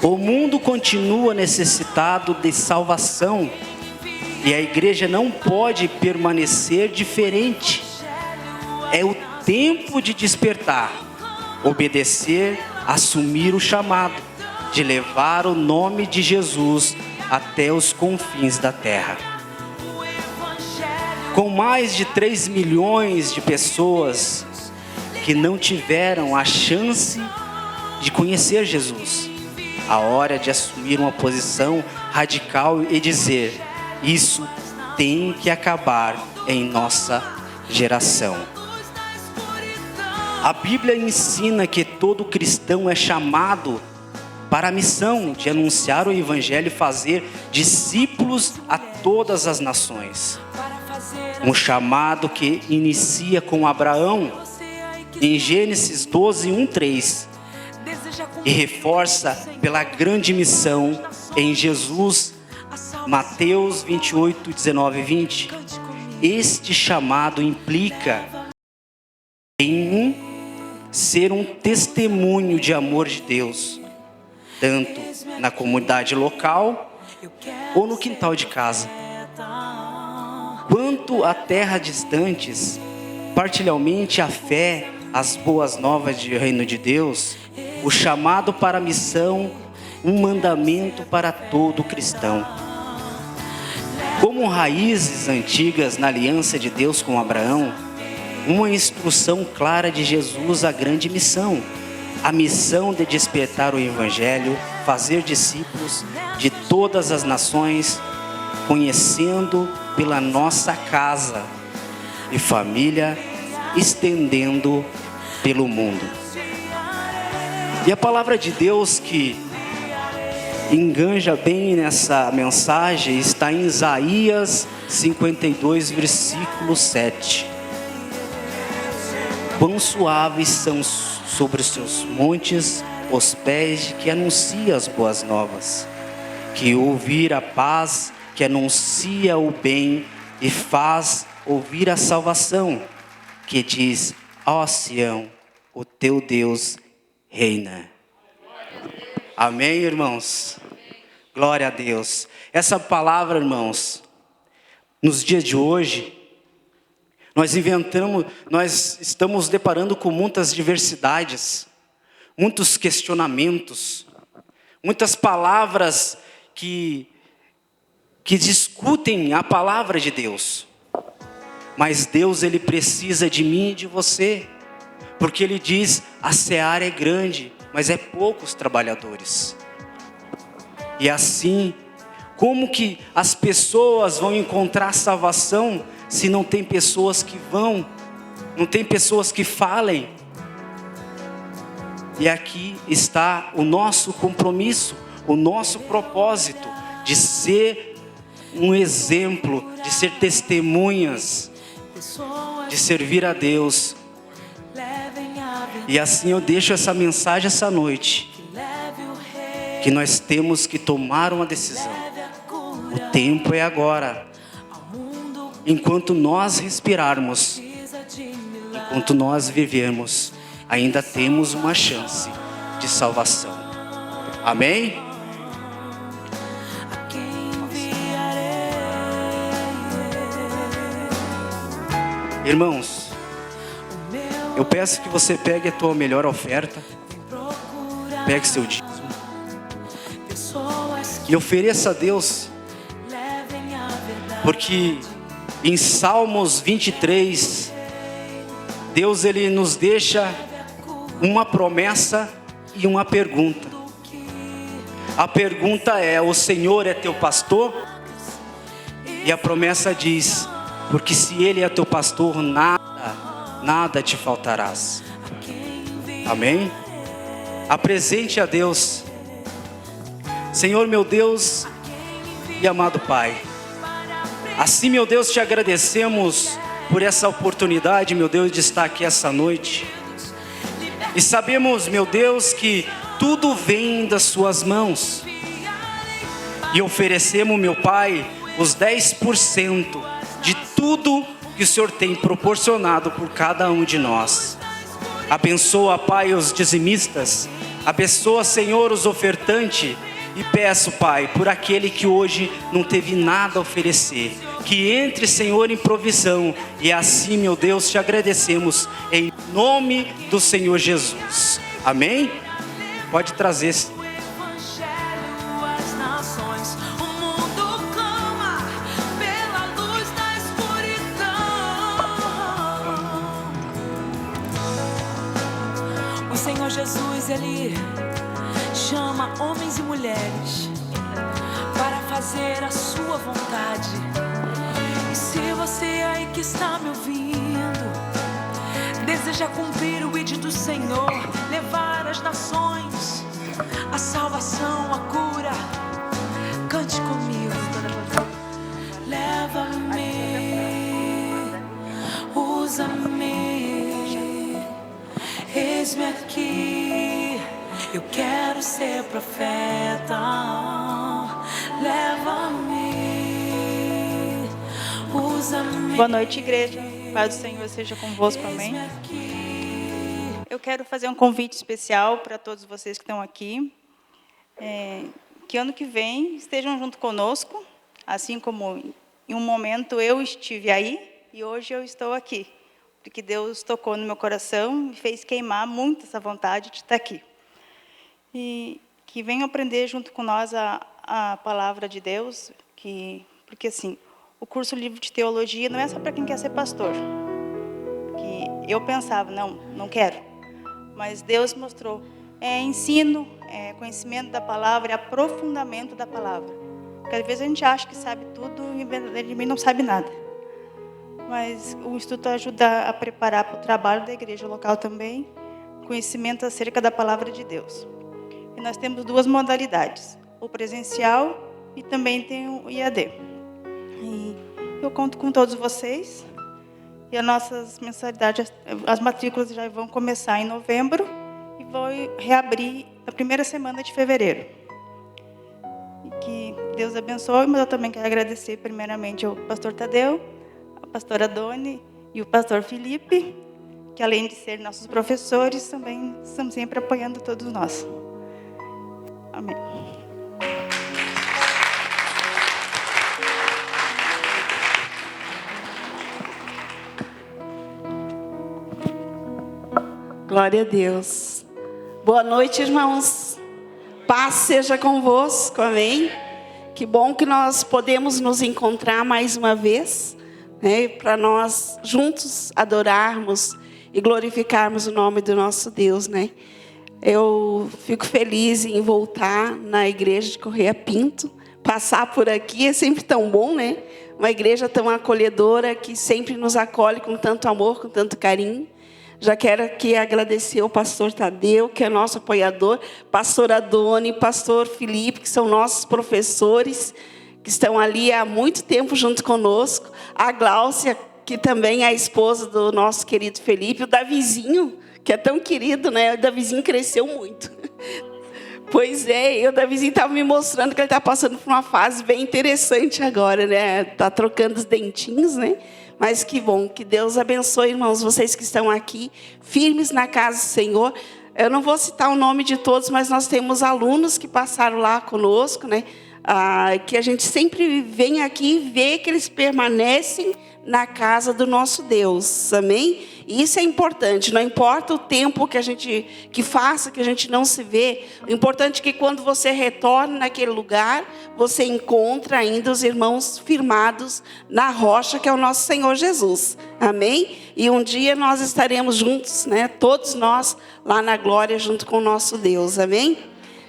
O mundo continua necessitado de salvação e a igreja não pode permanecer diferente. É o tempo de despertar, obedecer, assumir o chamado de levar o nome de Jesus até os confins da terra. Com mais de 3 milhões de pessoas que não tiveram a chance de conhecer Jesus, a hora de assumir uma posição radical e dizer: isso tem que acabar em nossa geração. A Bíblia ensina que todo cristão é chamado para a missão de anunciar o Evangelho e fazer discípulos a todas as nações. Um chamado que inicia com Abraão, em Gênesis 12, 1-3, e reforça pela grande missão em Jesus, Mateus 28, 19 e 20. Este chamado implica em ser um testemunho de amor de Deus, tanto na comunidade local ou no quintal de casa. Quanto a terras distantes, particularmente a fé, as boas novas do reino de Deus, o chamado para a missão, um mandamento para todo cristão. Como raízes antigas na aliança de Deus com Abraão, uma instrução clara de Jesus à grande missão, a missão de despertar o Evangelho, fazer discípulos de todas as nações, conhecendo pela nossa casa e família, estendendo pelo mundo. E a palavra de Deus que enganja bem nessa mensagem está em Isaías 52, versículo 7. Quão suaves são sobre os seus montes os pés de que anuncia as boas novas, que ouvir a paz, que anuncia o bem e faz ouvir a salvação, que diz: ó Sião, o teu Deus reina. Amém, irmãos? Glória a Deus. Essa palavra, irmãos, nos dias de hoje, nós estamos deparando com muitas diversidades, muitos questionamentos, muitas palavras que discutem a palavra de Deus. Mas Deus, Ele precisa de mim e de você, porque Ele diz: a seara é grande, mas é poucos trabalhadores. E assim, como que as pessoas vão encontrar salvação se não tem pessoas que vão, não tem pessoas que falem? E aqui está o nosso compromisso, o nosso propósito de ser um exemplo, de ser testemunhas, de servir a Deus. E assim eu deixo essa mensagem essa noite, que nós temos que tomar uma decisão. O tempo é agora. Enquanto nós respirarmos, enquanto nós vivermos, ainda temos uma chance de salvação. Amém? Irmãos, eu peço que você pegue a tua melhor oferta, pegue seu dízimo e ofereça a Deus, porque em Salmos 23, Deus, Ele nos deixa uma promessa e uma pergunta. A pergunta é: o Senhor é teu pastor? E a promessa diz: porque se Ele é teu pastor, nada te faltarás. Amém? Apresente a Deus. Senhor, meu Deus e amado Pai, assim, meu Deus, te agradecemos por essa oportunidade, meu Deus, de estar aqui essa noite. E sabemos, meu Deus, que tudo vem das suas mãos. E oferecemos, meu Pai, os 10% de tudo que o Senhor tem proporcionado por cada um de nós. Abençoa, Pai, os dizimistas. Abençoa, Senhor, os ofertantes. E peço, Pai, por aquele que hoje não teve nada a oferecer, que entre, Senhor, em provisão. E assim, meu Deus, te agradecemos em nome do Senhor Jesus. Amém? Pode trazer. O Senhor Jesus, Ele chama homens e mulheres para fazer a sua vontade. E se você aí que está me ouvindo deseja cumprir o ID do Senhor, levar as nações a salvação, a cura, cante comigo. Leva-me, usa-me, eis-me aqui. Eu quero ser profeta, leva-me, usa-me. Boa noite, igreja. Paz do Senhor seja convosco, amém. Eu quero fazer um convite especial para todos vocês que estão aqui. Que ano que vem estejam junto conosco, assim como em um momento eu estive aí e hoje eu estou aqui. Porque Deus tocou no meu coração e fez queimar muito essa vontade de estar aqui. E que venham aprender junto com nós a palavra de Deus, porque assim, o curso livre de teologia não é só para quem quer ser pastor. Que eu pensava, não quero. Mas Deus mostrou, ensino, conhecimento da palavra, aprofundamento da palavra. Porque às vezes a gente acha que sabe tudo e ele não sabe nada. Mas o Instituto ajuda a preparar para o trabalho da igreja local também, conhecimento acerca da palavra de Deus. E nós temos duas modalidades, o presencial e também tem o IAD. E eu conto com todos vocês. E as nossas mensalidades, as matrículas já vão começar em novembro e vão reabrir na primeira semana de fevereiro. que Deus abençoe, mas eu também quero agradecer primeiramente ao pastor Tadeu, a pastora Doni e o pastor Felipe, que além de ser nossos professores, também estão sempre apoiando todos nós. Amém. Glória a Deus. Boa noite, irmãos. Paz seja convosco, amém? Que bom que nós podemos nos encontrar mais uma vez, né, para nós juntos adorarmos e glorificarmos o nome do nosso Deus, né? Eu fico feliz em voltar na igreja de Correia Pinto. Passar por aqui é sempre tão bom, né? Uma igreja tão acolhedora que sempre nos acolhe com tanto amor, com tanto carinho. Já quero aqui agradecer ao pastor Tadeu, que é nosso apoiador, pastora Doni, pastor Felipe, que são nossos professores, que estão ali há muito tempo junto conosco. A Gláucia, que também é a esposa do nosso querido Felipe. O Davizinho, que é tão querido, né? O Davizinho cresceu muito. Pois é, e o Davizinho estava me mostrando que ele está passando por uma fase bem interessante agora, né? Está trocando os dentinhos, né? Mas que bom, que Deus abençoe, irmãos, vocês que estão aqui, firmes na casa do Senhor. Eu não vou citar o nome de todos, mas nós temos alunos que passaram lá conosco, né? Que a gente sempre vem aqui e vê que eles permanecem na casa do nosso Deus, amém? E isso é importante, não importa o tempo que a gente faça, que a gente não se vê, o importante é que quando você retorna naquele lugar, você encontra ainda os irmãos firmados na rocha, que é o nosso Senhor Jesus, amém? E um dia nós estaremos juntos, né? Todos nós lá na glória junto com o nosso Deus, amém?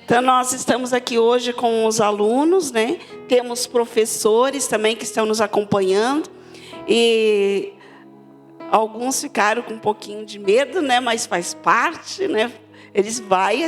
Então, nós estamos aqui hoje com os alunos, né? Temos professores também que estão nos acompanhando. E alguns ficaram com um pouquinho de medo, né? Mas faz parte, né? Eles vai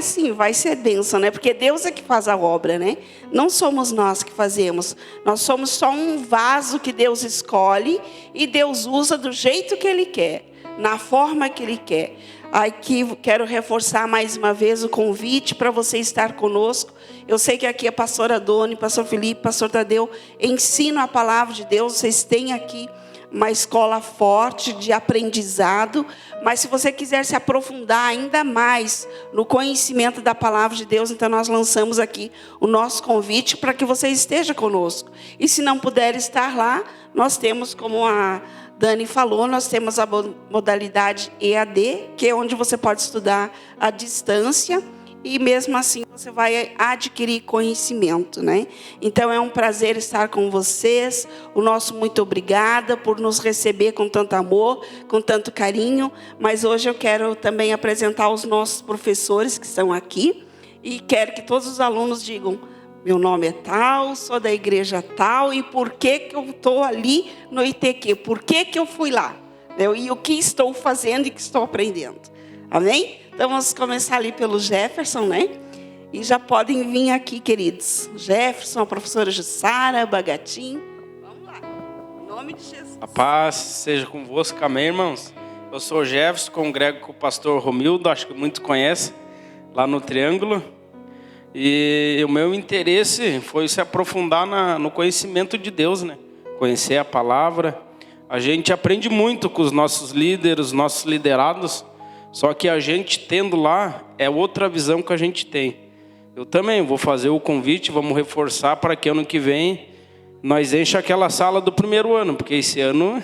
ser bênção, né? Porque Deus é que faz a obra, né? Não somos nós que fazemos. Nós somos só um vaso que Deus escolhe e Deus usa do jeito que Ele quer, na forma que Ele quer. Aqui quero reforçar mais uma vez o convite para você estar conosco. Eu sei que aqui a pastora Doni, pastor Felipe, pastor Tadeu ensinam a palavra de Deus. Vocês têm aqui uma escola forte de aprendizado. Mas se você quiser se aprofundar ainda mais no conhecimento da palavra de Deus, então nós lançamos aqui o nosso convite para que você esteja conosco. E se não puder estar lá, nós temos, como a Dani falou, nós temos a modalidade EAD, que é onde você pode estudar à distância e mesmo assim você vai adquirir conhecimento, né? Então é um prazer estar com vocês. O nosso muito obrigada por nos receber com tanto amor, com tanto carinho. Mas hoje eu quero também apresentar os nossos professores que estão aqui e quero que todos os alunos digam: meu nome é tal, sou da igreja tal, e por que eu estou ali no ITQ? Por que eu fui lá? E o que estou fazendo e o que estou aprendendo? Amém? Então vamos começar ali pelo Jefferson, né? E já podem vir aqui, queridos. Jefferson, a professora Jussara, Bagatim. Vamos lá. Em nome de Jesus. A paz seja convosco, amém, irmãos? Eu sou o Jefferson, congrego com o pastor Romildo, acho que muitos conhecem, lá no Triângulo. E o meu interesse foi se aprofundar no conhecimento de Deus, né? Conhecer a palavra. A gente aprende muito com os nossos líderes, os nossos liderados. Só que a gente tendo lá, é outra visão que a gente tem. Eu também vou fazer o convite, vamos reforçar para que ano que vem nós enche aquela sala do primeiro ano. Porque esse ano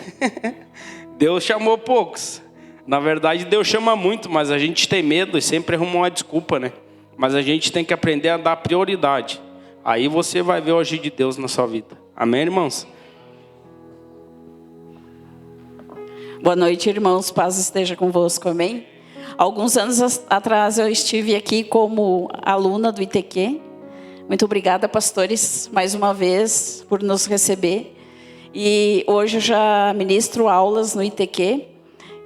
Deus chamou poucos. Na verdade, Deus chama muito, mas a gente tem medo e sempre arruma uma desculpa, né? Mas a gente tem que aprender a dar prioridade. Aí você vai ver o agir de Deus na sua vida. Amém, irmãos? Boa noite, irmãos. Paz esteja convosco. Amém? Alguns anos atrás eu estive aqui como aluna do ITQ. Muito obrigada, pastores, mais uma vez por nos receber. E hoje eu já ministro aulas no ITQ.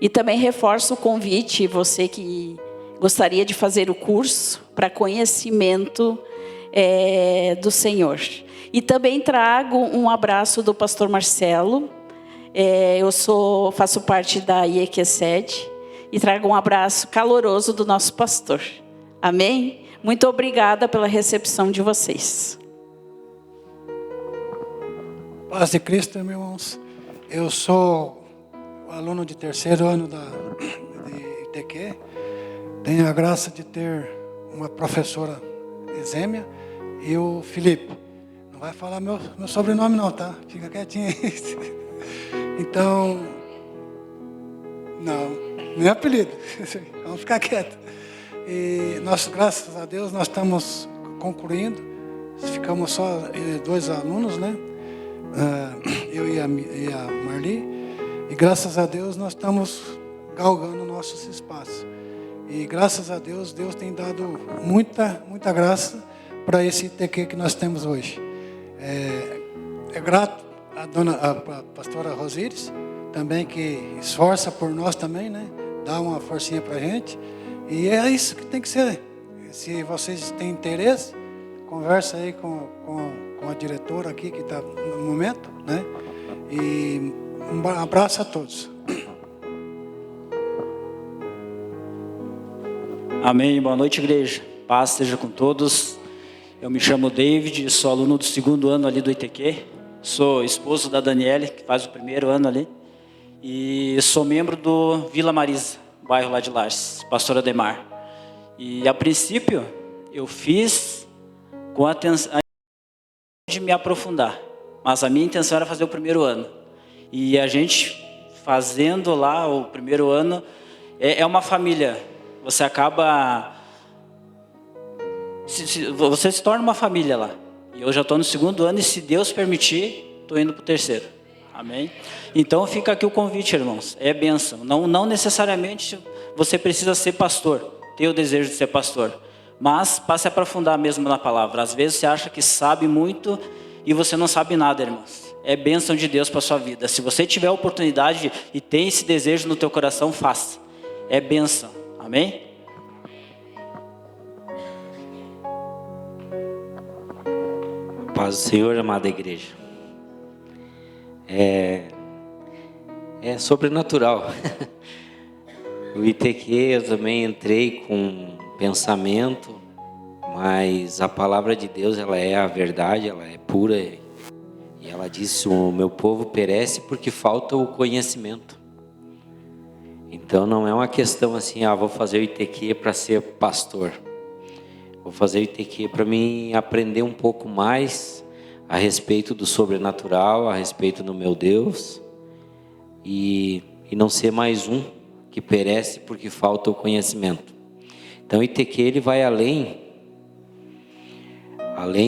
E também reforço o convite, você que gostaria de fazer o curso para conhecimento do Senhor. E também trago um abraço do pastor Marcelo. Eu faço parte da IEQ7 e trago um abraço caloroso do nosso pastor. Amém? Muito obrigada pela recepção de vocês. Paz de Cristo, meus irmãos. Eu sou aluno de 3º ano de ITQ. Tenho a graça de ter uma professora exêmia e o Felipe. Não vai falar meu sobrenome não, tá? Fica quietinho aí. Então, não é apelido. Vamos ficar quieto. E nós, graças a Deus, nós estamos concluindo. Ficamos só 2 alunos, né? Eu e a Marli. E graças a Deus nós estamos galgando nossos espaços. E graças a Deus, Deus tem dado muita graça para esse ITQ que nós temos hoje. É grato a pastora Rosíris, também que esforça por nós também, né? Dá uma forcinha para a gente. E é isso que tem que ser. Se vocês têm interesse, conversa aí com a diretora aqui que está no momento, né? E um abraço a todos. Amém. Boa noite, igreja. Paz esteja com todos. Eu me chamo David, sou aluno do 2º ano ali do ITQ. Sou esposo da Daniele, que faz o 1º ano ali. E sou membro do Vila Marisa, bairro lá de Lages, pastor Ademar. E a princípio eu fiz com a intenção de me aprofundar, mas a minha intenção era fazer o 1º ano. E a gente fazendo lá o 1º ano é uma família. Você acaba, você se torna uma família lá. E eu já estou no 2º ano e, se Deus permitir, estou indo para o 3º. Amém? Então fica aqui o convite, irmãos. É bênção. Não necessariamente você precisa ser pastor, ter o desejo de ser pastor. Mas passe a aprofundar mesmo na palavra. Às vezes você acha que sabe muito e você não sabe nada, irmãos. É bênção de Deus para a sua vida. Se você tiver a oportunidade e tem esse desejo no teu coração, faça. É bênção. Amém? Paz do Senhor, amada igreja. É sobrenatural. O ITQ eu também entrei com pensamento, mas a palavra de Deus, ela é a verdade, ela é pura, e ela disse: o meu povo perece porque falta o conhecimento. Então não é uma questão assim, vou fazer o ITQ para ser pastor. Vou fazer o ITQ para mim aprender um pouco mais a respeito do sobrenatural, a respeito do meu Deus, e não ser mais um que perece porque falta o conhecimento. Então o ITQ ele vai além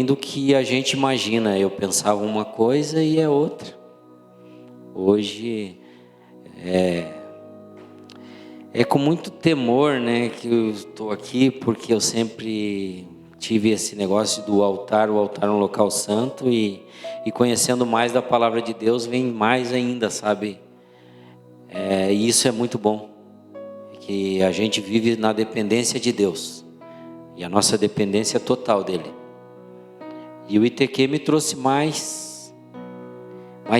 do que a gente imagina. Eu pensava uma coisa e é outra. Hoje é com muito temor, né, que eu estou aqui, porque eu sempre tive esse negócio do altar, o altar é um local santo, e conhecendo mais da palavra de Deus vem mais ainda, sabe? E isso é muito bom, que a gente vive na dependência de Deus, e a nossa dependência é total dele. E o ITQ me trouxe mais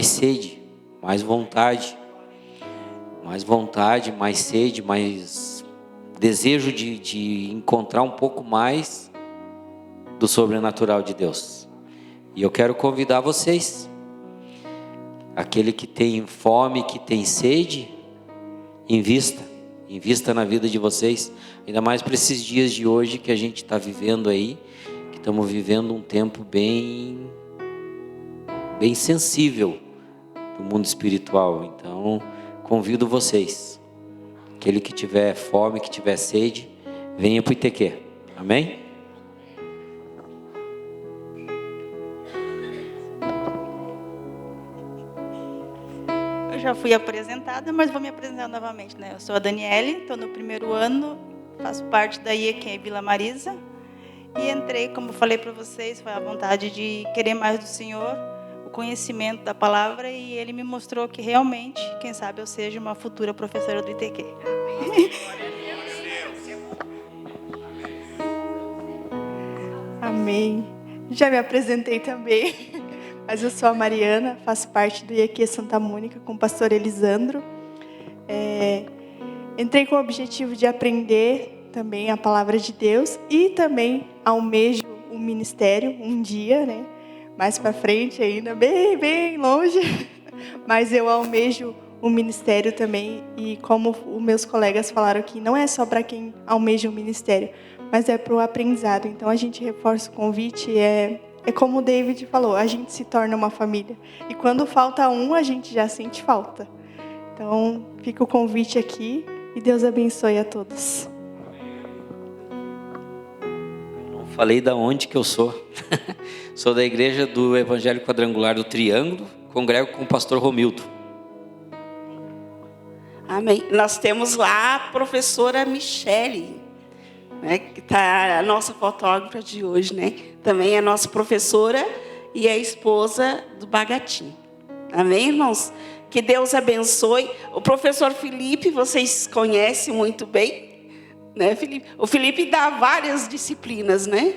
sede, mais vontade, mais sede, mais desejo de encontrar um pouco mais do sobrenatural de Deus. E eu quero convidar vocês, aquele que tem fome, que tem sede, invista na vida de vocês, ainda mais para esses dias de hoje que a gente está vivendo aí, que estamos vivendo um tempo bem sensível do mundo espiritual. Então convido vocês, aquele que tiver fome, que tiver sede, venha para o ITQ. Amém? Eu já fui apresentada, mas vou me apresentar novamente, né? Eu sou a Daniele, estou no 1º ano, faço parte da IEQ Vila Marisa, e entrei, como falei para vocês, foi a vontade de querer mais do Senhor, o conhecimento da palavra, e Ele me mostrou que realmente, quem sabe eu seja uma futura professora do ITQ. Amém. Já me apresentei também, mas eu sou a Mariana, faço parte do IEQ Santa Mônica com o pastor Elisandro. Entrei com o objetivo de aprender também a palavra de Deus e também almejo o ministério um dia, né? mais para frente ainda, bem, bem longe. Mas eu almejo o ministério também. E como os meus colegas falaram aqui, não é só para quem almeja o ministério, mas é para o aprendizado. Então a gente reforça o convite. É como o David falou, a gente se torna uma família. E quando falta um, a gente já sente falta. Então fica o convite aqui e Deus abençoe a todos. Falei da onde que eu sou. Sou da igreja do Evangelho Quadrangular do Triângulo, congrego com o pastor Romildo. Amém. Nós temos lá a professora Michele, né, que está a nossa fotógrafa de hoje, né? Também é nossa professora e é esposa do Bagatim. Amém, irmãos? Que Deus abençoe. O professor Felipe, vocês conhecem muito bem. Né, Felipe? O Felipe dá várias disciplinas, né?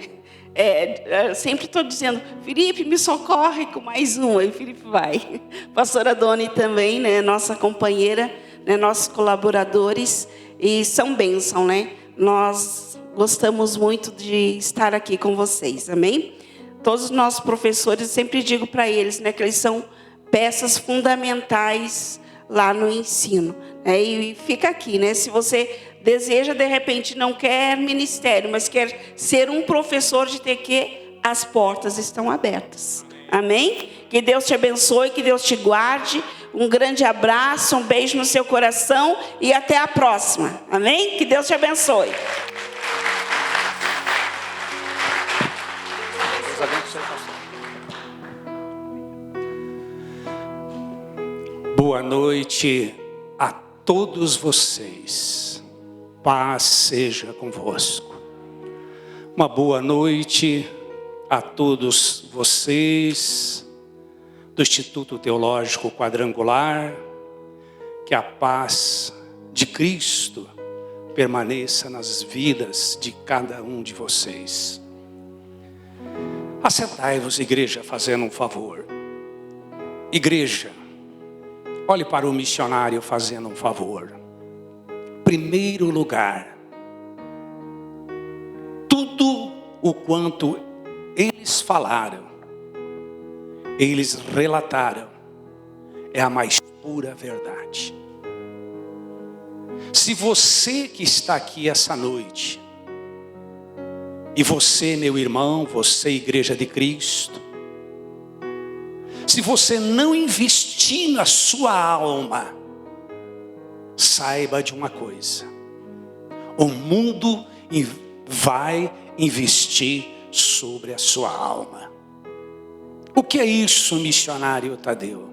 Sempre estou dizendo, Felipe, me socorre com mais um. Aí o Felipe vai. Pastora Doni também, né? Nossa companheira, né? Nossos colaboradores. E são bênção, né? Nós gostamos muito de estar aqui com vocês, amém? Todos os nossos professores, eu sempre digo para eles, né? Que eles são peças fundamentais lá no ensino. Né? E fica aqui, né? Se você deseja, de repente, não quer ministério, mas quer ser um professor de TQ, as portas estão abertas. Amém? Que Deus te abençoe, que Deus te guarde. Um grande abraço, um beijo no seu coração e até a próxima. Amém? Que Deus te abençoe. Boa noite a todos vocês. Paz seja convosco. Uma boa noite a todos vocês do Instituto Teológico Quadrangular. Que a paz de Cristo permaneça nas vidas de cada um de vocês. Assentai-vos, igreja, fazendo um favor. Igreja, olhe para o missionário fazendo um favor. Primeiro lugar, tudo o quanto eles falaram, eles relataram, é a mais pura verdade. Se você que está aqui essa noite, e você, meu irmão, você, Igreja de Cristo, se você não investir na sua alma, saiba de uma coisa: o mundo vai investir sobre a sua alma. O que é isso, missionário Tadeu?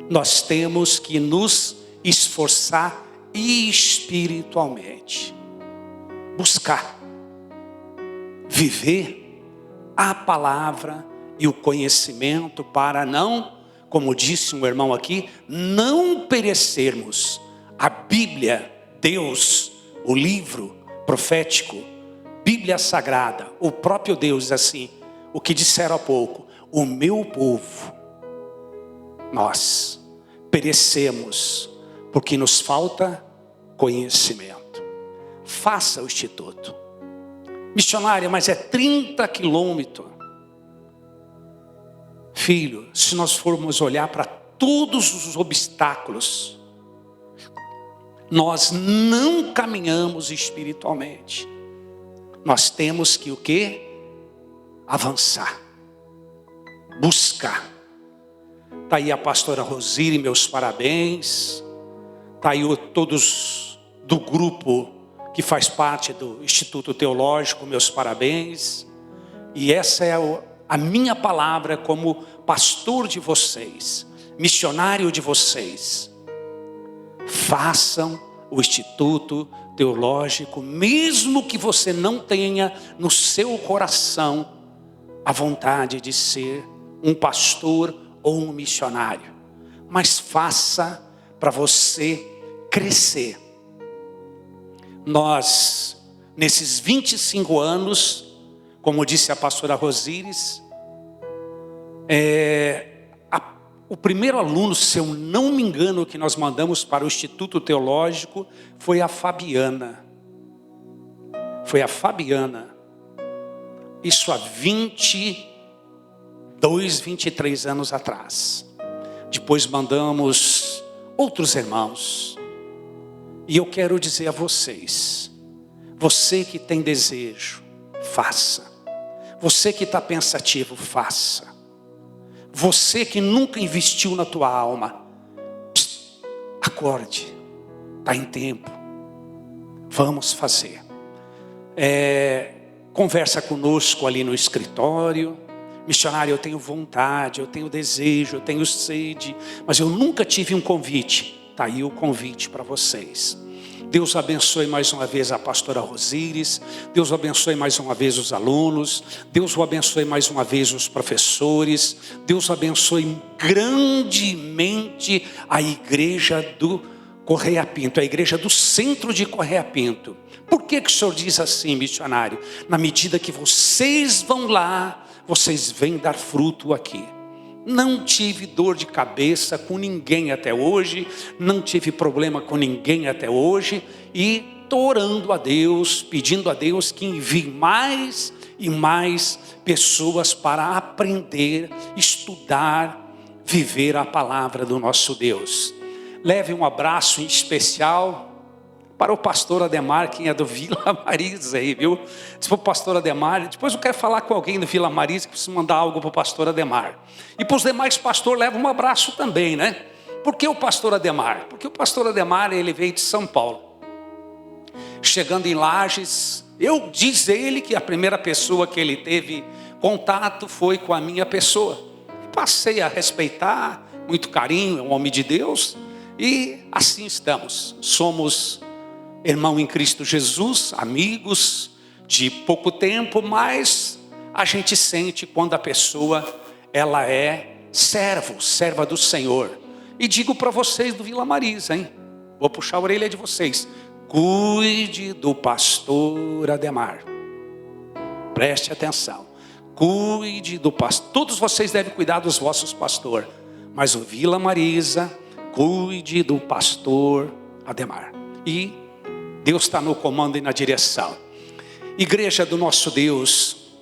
Nós temos que nos esforçar espiritualmente, buscar, viver a palavra e o conhecimento para não, como disse um irmão aqui, não perecermos. A Bíblia, Deus, o livro profético, Bíblia Sagrada, o próprio Deus diz assim, o que disseram há pouco, o meu povo, nós perecemos porque nos falta conhecimento. Faça o instituto. Missionária, mas é 30 quilômetros. Filho, se nós formos olhar para todos os obstáculos, nós não caminhamos espiritualmente. Nós temos que o quê? Avançar. Buscar. Está aí a pastora Rosire, meus parabéns. Está aí todos do grupo que faz parte do Instituto Teológico, meus parabéns. E essa é a minha palavra como pastor de vocês, missionário de vocês. Façam o Instituto Teológico, mesmo que você não tenha no seu coração a vontade de ser um pastor ou um missionário. Mas faça para você crescer. Nós, nesses 25 anos, como disse a pastora Rosires, o primeiro aluno, se eu não me engano, que nós mandamos para o Instituto Teológico foi a Fabiana. Foi a Fabiana. Isso há 20 23 anos atrás. Depois mandamos outros irmãos. E eu quero dizer a vocês, você que tem desejo, faça. Você que está pensativo, faça. Você que nunca investiu na tua alma, acorde, está em tempo. Vamos fazer. Conversa conosco ali no escritório. Missionário, eu tenho vontade, eu tenho desejo, eu tenho sede, mas eu nunca tive um convite. Está aí o convite para vocês. Deus abençoe mais uma vez a pastora Rosíris. Deus abençoe mais uma vez os alunos. Deus abençoe mais uma vez os professores. Deus abençoe grandemente a igreja do Correia Pinto, a igreja do centro de Correia Pinto. Por que o senhor diz assim, missionário? Na medida que vocês vão lá, vocês vêm dar fruto aqui. Não tive dor de cabeça com ninguém até hoje, não tive problema com ninguém até hoje, e estou orando a Deus, pedindo a Deus que envie mais e mais pessoas para aprender, estudar, viver a palavra do nosso Deus. Leve um abraço em especial para o pastor Ademar, quem é do Vila Marisa aí, viu? Se for o pastor Ademar, depois eu quero falar com alguém do Vila Marisa que precisa mandar algo para o pastor Ademar. E para os demais pastores, leva um abraço também, né? Por que o pastor Ademar? Porque o pastor Ademar, ele veio de São Paulo. Chegando em Lages, diz ele que a primeira pessoa que ele teve contato foi com a minha pessoa. Passei a respeitar, muito carinho, é um homem de Deus, e assim estamos. Somos irmão em Cristo Jesus, amigos de pouco tempo, mas a gente sente quando a pessoa, ela é serva do Senhor. E digo para vocês do Vila Marisa, hein? Vou puxar a orelha de vocês. Cuide do pastor Ademar. Preste atenção. Cuide do pastor. Todos vocês devem cuidar dos vossos pastores. Mas o Vila Marisa, cuide do pastor Ademar. E Deus está no comando e na direção. Igreja do nosso Deus,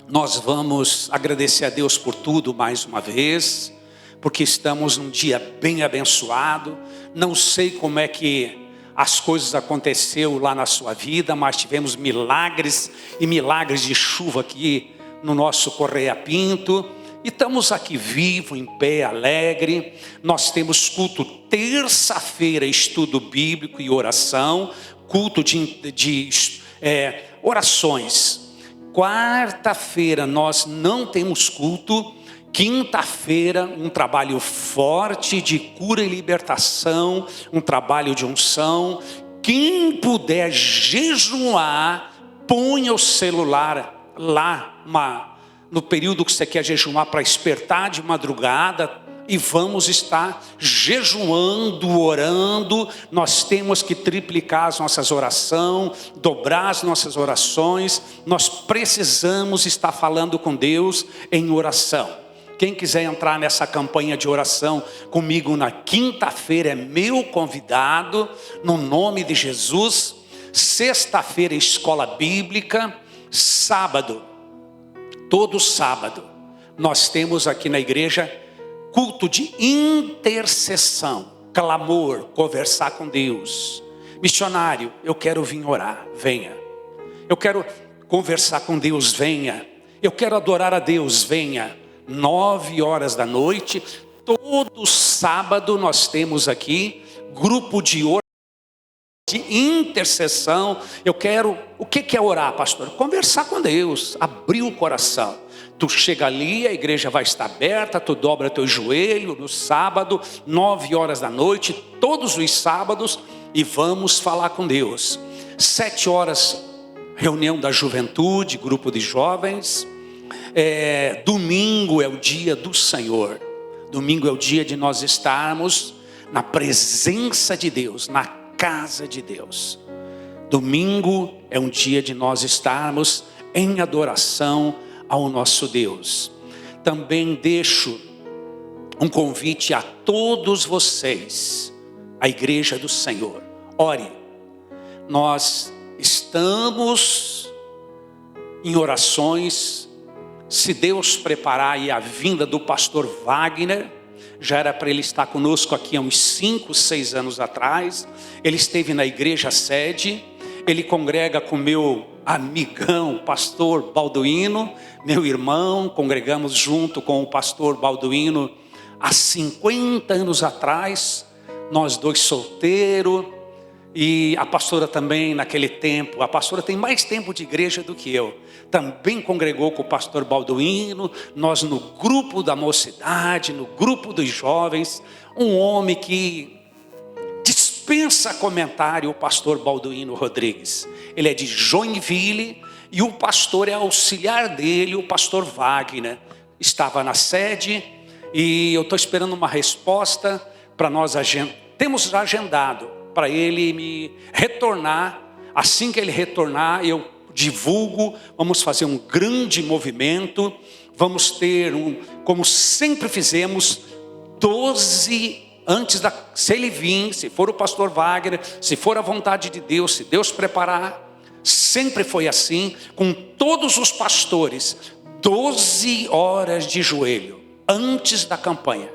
nós vamos agradecer a Deus por tudo mais uma vez, porque estamos num dia bem abençoado. Não sei como é que as coisas aconteceram lá na sua vida, mas tivemos milagres e milagres de chuva aqui no nosso Correia Pinto. E estamos aqui vivos, em pé, alegre. Nós temos culto terça-feira, estudo bíblico e oração. Culto de orações. Quarta-feira nós não temos culto. Quinta-feira um trabalho forte de cura e libertação. Um trabalho de unção. Quem puder jejuar, ponha o celular lá no período que você quer jejuar para despertar de madrugada, e vamos estar jejuando, orando. Nós temos que triplicar as nossas orações, dobrar as nossas orações. Nós precisamos estar falando com Deus em oração. Quem quiser entrar nessa campanha de oração comigo na quinta-feira é meu convidado, no nome de Jesus. Sexta-feira, escola bíblica. Sábado, todo sábado, nós temos aqui na igreja culto de intercessão, clamor, conversar com Deus. Missionário, eu quero vir orar, venha. Eu quero conversar com Deus, venha. Eu quero adorar a Deus, venha. 21h, todo sábado nós temos aqui grupo de oração, de intercessão. O que é orar, pastor? Conversar com Deus, abrir o coração. Tu chega ali, a igreja vai estar aberta, tu dobra teu joelho no sábado, 21h, todos os sábados, e vamos falar com Deus. 7h, reunião da juventude, grupo de jovens. Domingo é o dia do Senhor. Domingo é o dia de nós estarmos na presença de Deus, na casa de Deus. Domingo é um dia de nós estarmos em adoração ao nosso Deus. Também deixo um convite a todos vocês, a igreja do Senhor. Ore, nós estamos em orações se Deus preparar aí a vinda do pastor Wagner, já era para ele estar conosco aqui há uns 5, 6 anos atrás. Ele esteve na igreja sede, ele congrega com meu amigão, pastor Balduino, meu irmão, congregamos junto com o pastor Balduino há 50 anos atrás, nós dois solteiros, e a pastora também naquele tempo, a pastora tem mais tempo de igreja do que eu, também congregou com o pastor Balduino, nós no grupo da mocidade, no grupo dos jovens, um homem que dispensa comentário, o pastor Balduino Rodrigues. Ele é de Joinville e o pastor é auxiliar dele, o pastor Wagner. Estava na sede e eu estou esperando uma resposta para nós. Temos já agendado para ele me retornar. Assim que ele retornar, eu divulgo. Vamos fazer um grande movimento. Vamos ter, como sempre fizemos, 12 se ele vir, se for o pastor Wagner, se for a vontade de Deus, se Deus preparar, sempre foi assim, com todos os pastores, 12 horas de joelho, antes da campanha.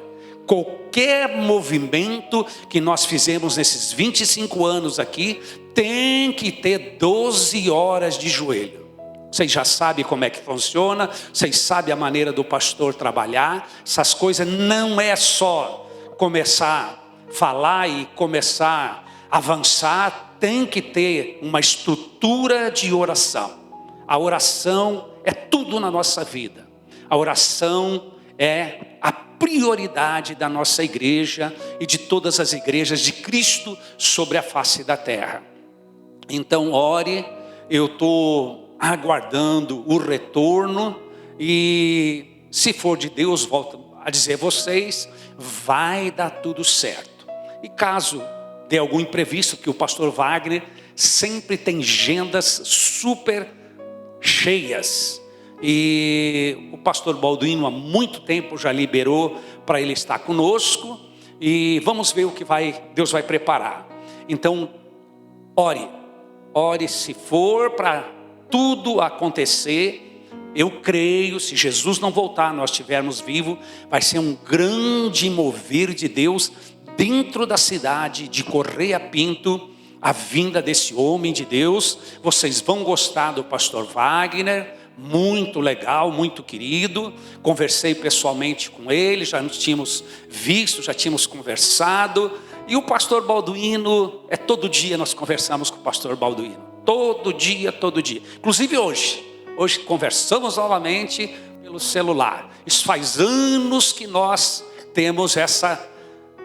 Qualquer movimento que nós fizemos nesses 25 anos aqui, tem que ter 12 horas de joelho. Vocês já sabem como é que funciona, vocês sabem a maneira do pastor trabalhar. Essas coisas não é só começar a falar e começar a avançar, tem que ter uma estrutura de oração. A oração é tudo na nossa vida. A oração é a prioridade da nossa igreja e de todas as igrejas de Cristo sobre a face da terra. Então ore, eu estou aguardando o retorno e se for de Deus, volto a dizer a vocês, vai dar tudo certo. E caso dê algum imprevisto, que o pastor Wagner sempre tem agendas super cheias, e o pastor Balduino há muito tempo já liberou para ele estar conosco, e vamos ver o que Deus vai preparar. Então ore se for para tudo acontecer. Eu creio, se Jesus não voltar, nós estivermos vivos, vai ser um grande mover de Deus dentro da cidade de Correia Pinto, a vinda desse homem de Deus. Vocês vão gostar do pastor Wagner, muito legal, muito querido. Conversei pessoalmente com ele, já nos tínhamos visto, já tínhamos conversado. E o pastor Balduino, todo dia nós conversamos com o pastor Balduino, todo dia. Inclusive hoje conversamos novamente pelo celular. Isso faz anos que nós temos essa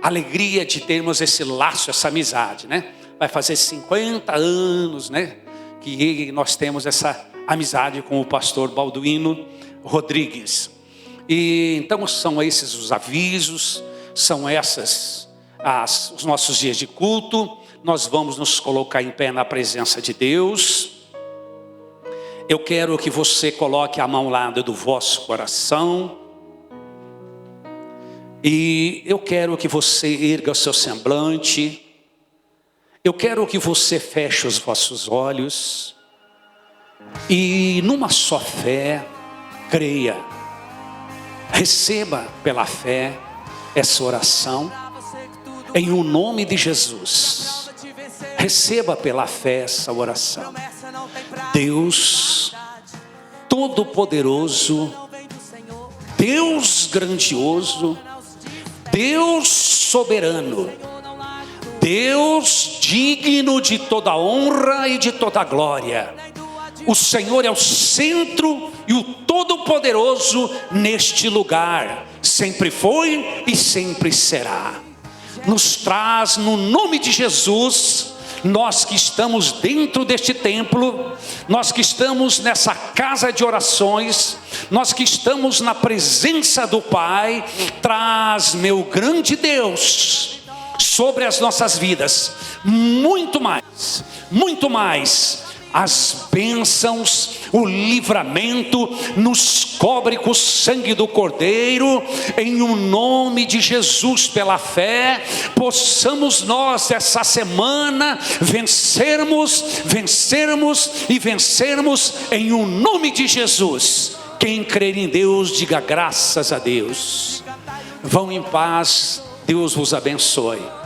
alegria de termos esse laço, essa amizade, né? Vai fazer 50 anos, né, que nós temos essa amizade com o pastor Balduino Rodrigues. E então são esses os avisos, são essas os nossos dias de culto. Nós vamos nos colocar em pé na presença de Deus. Eu quero que você coloque a mão ao lado do vosso coração. E eu quero que você erga o seu semblante. Eu quero que você feche os vossos olhos. E numa só fé, creia. Receba pela fé essa oração. Em o nome de Jesus. Receba pela fé essa oração. Deus Todo-Poderoso, Deus grandioso, Deus soberano, Deus digno de toda honra e de toda glória. O Senhor é o centro e o Todo-Poderoso neste lugar. Sempre foi e sempre será. Nos traz no nome de Jesus. Nós que estamos dentro deste templo, nós que estamos nessa casa de orações, nós que estamos na presença do Pai, traz, meu grande Deus, sobre as nossas vidas, muito mais, as bênçãos, o livramento, nos cobre com o sangue do Cordeiro, em o nome de Jesus, pela fé, possamos nós essa semana vencermos em o nome de Jesus. Quem crer em Deus, diga graças a Deus. Vão em paz, Deus vos abençoe.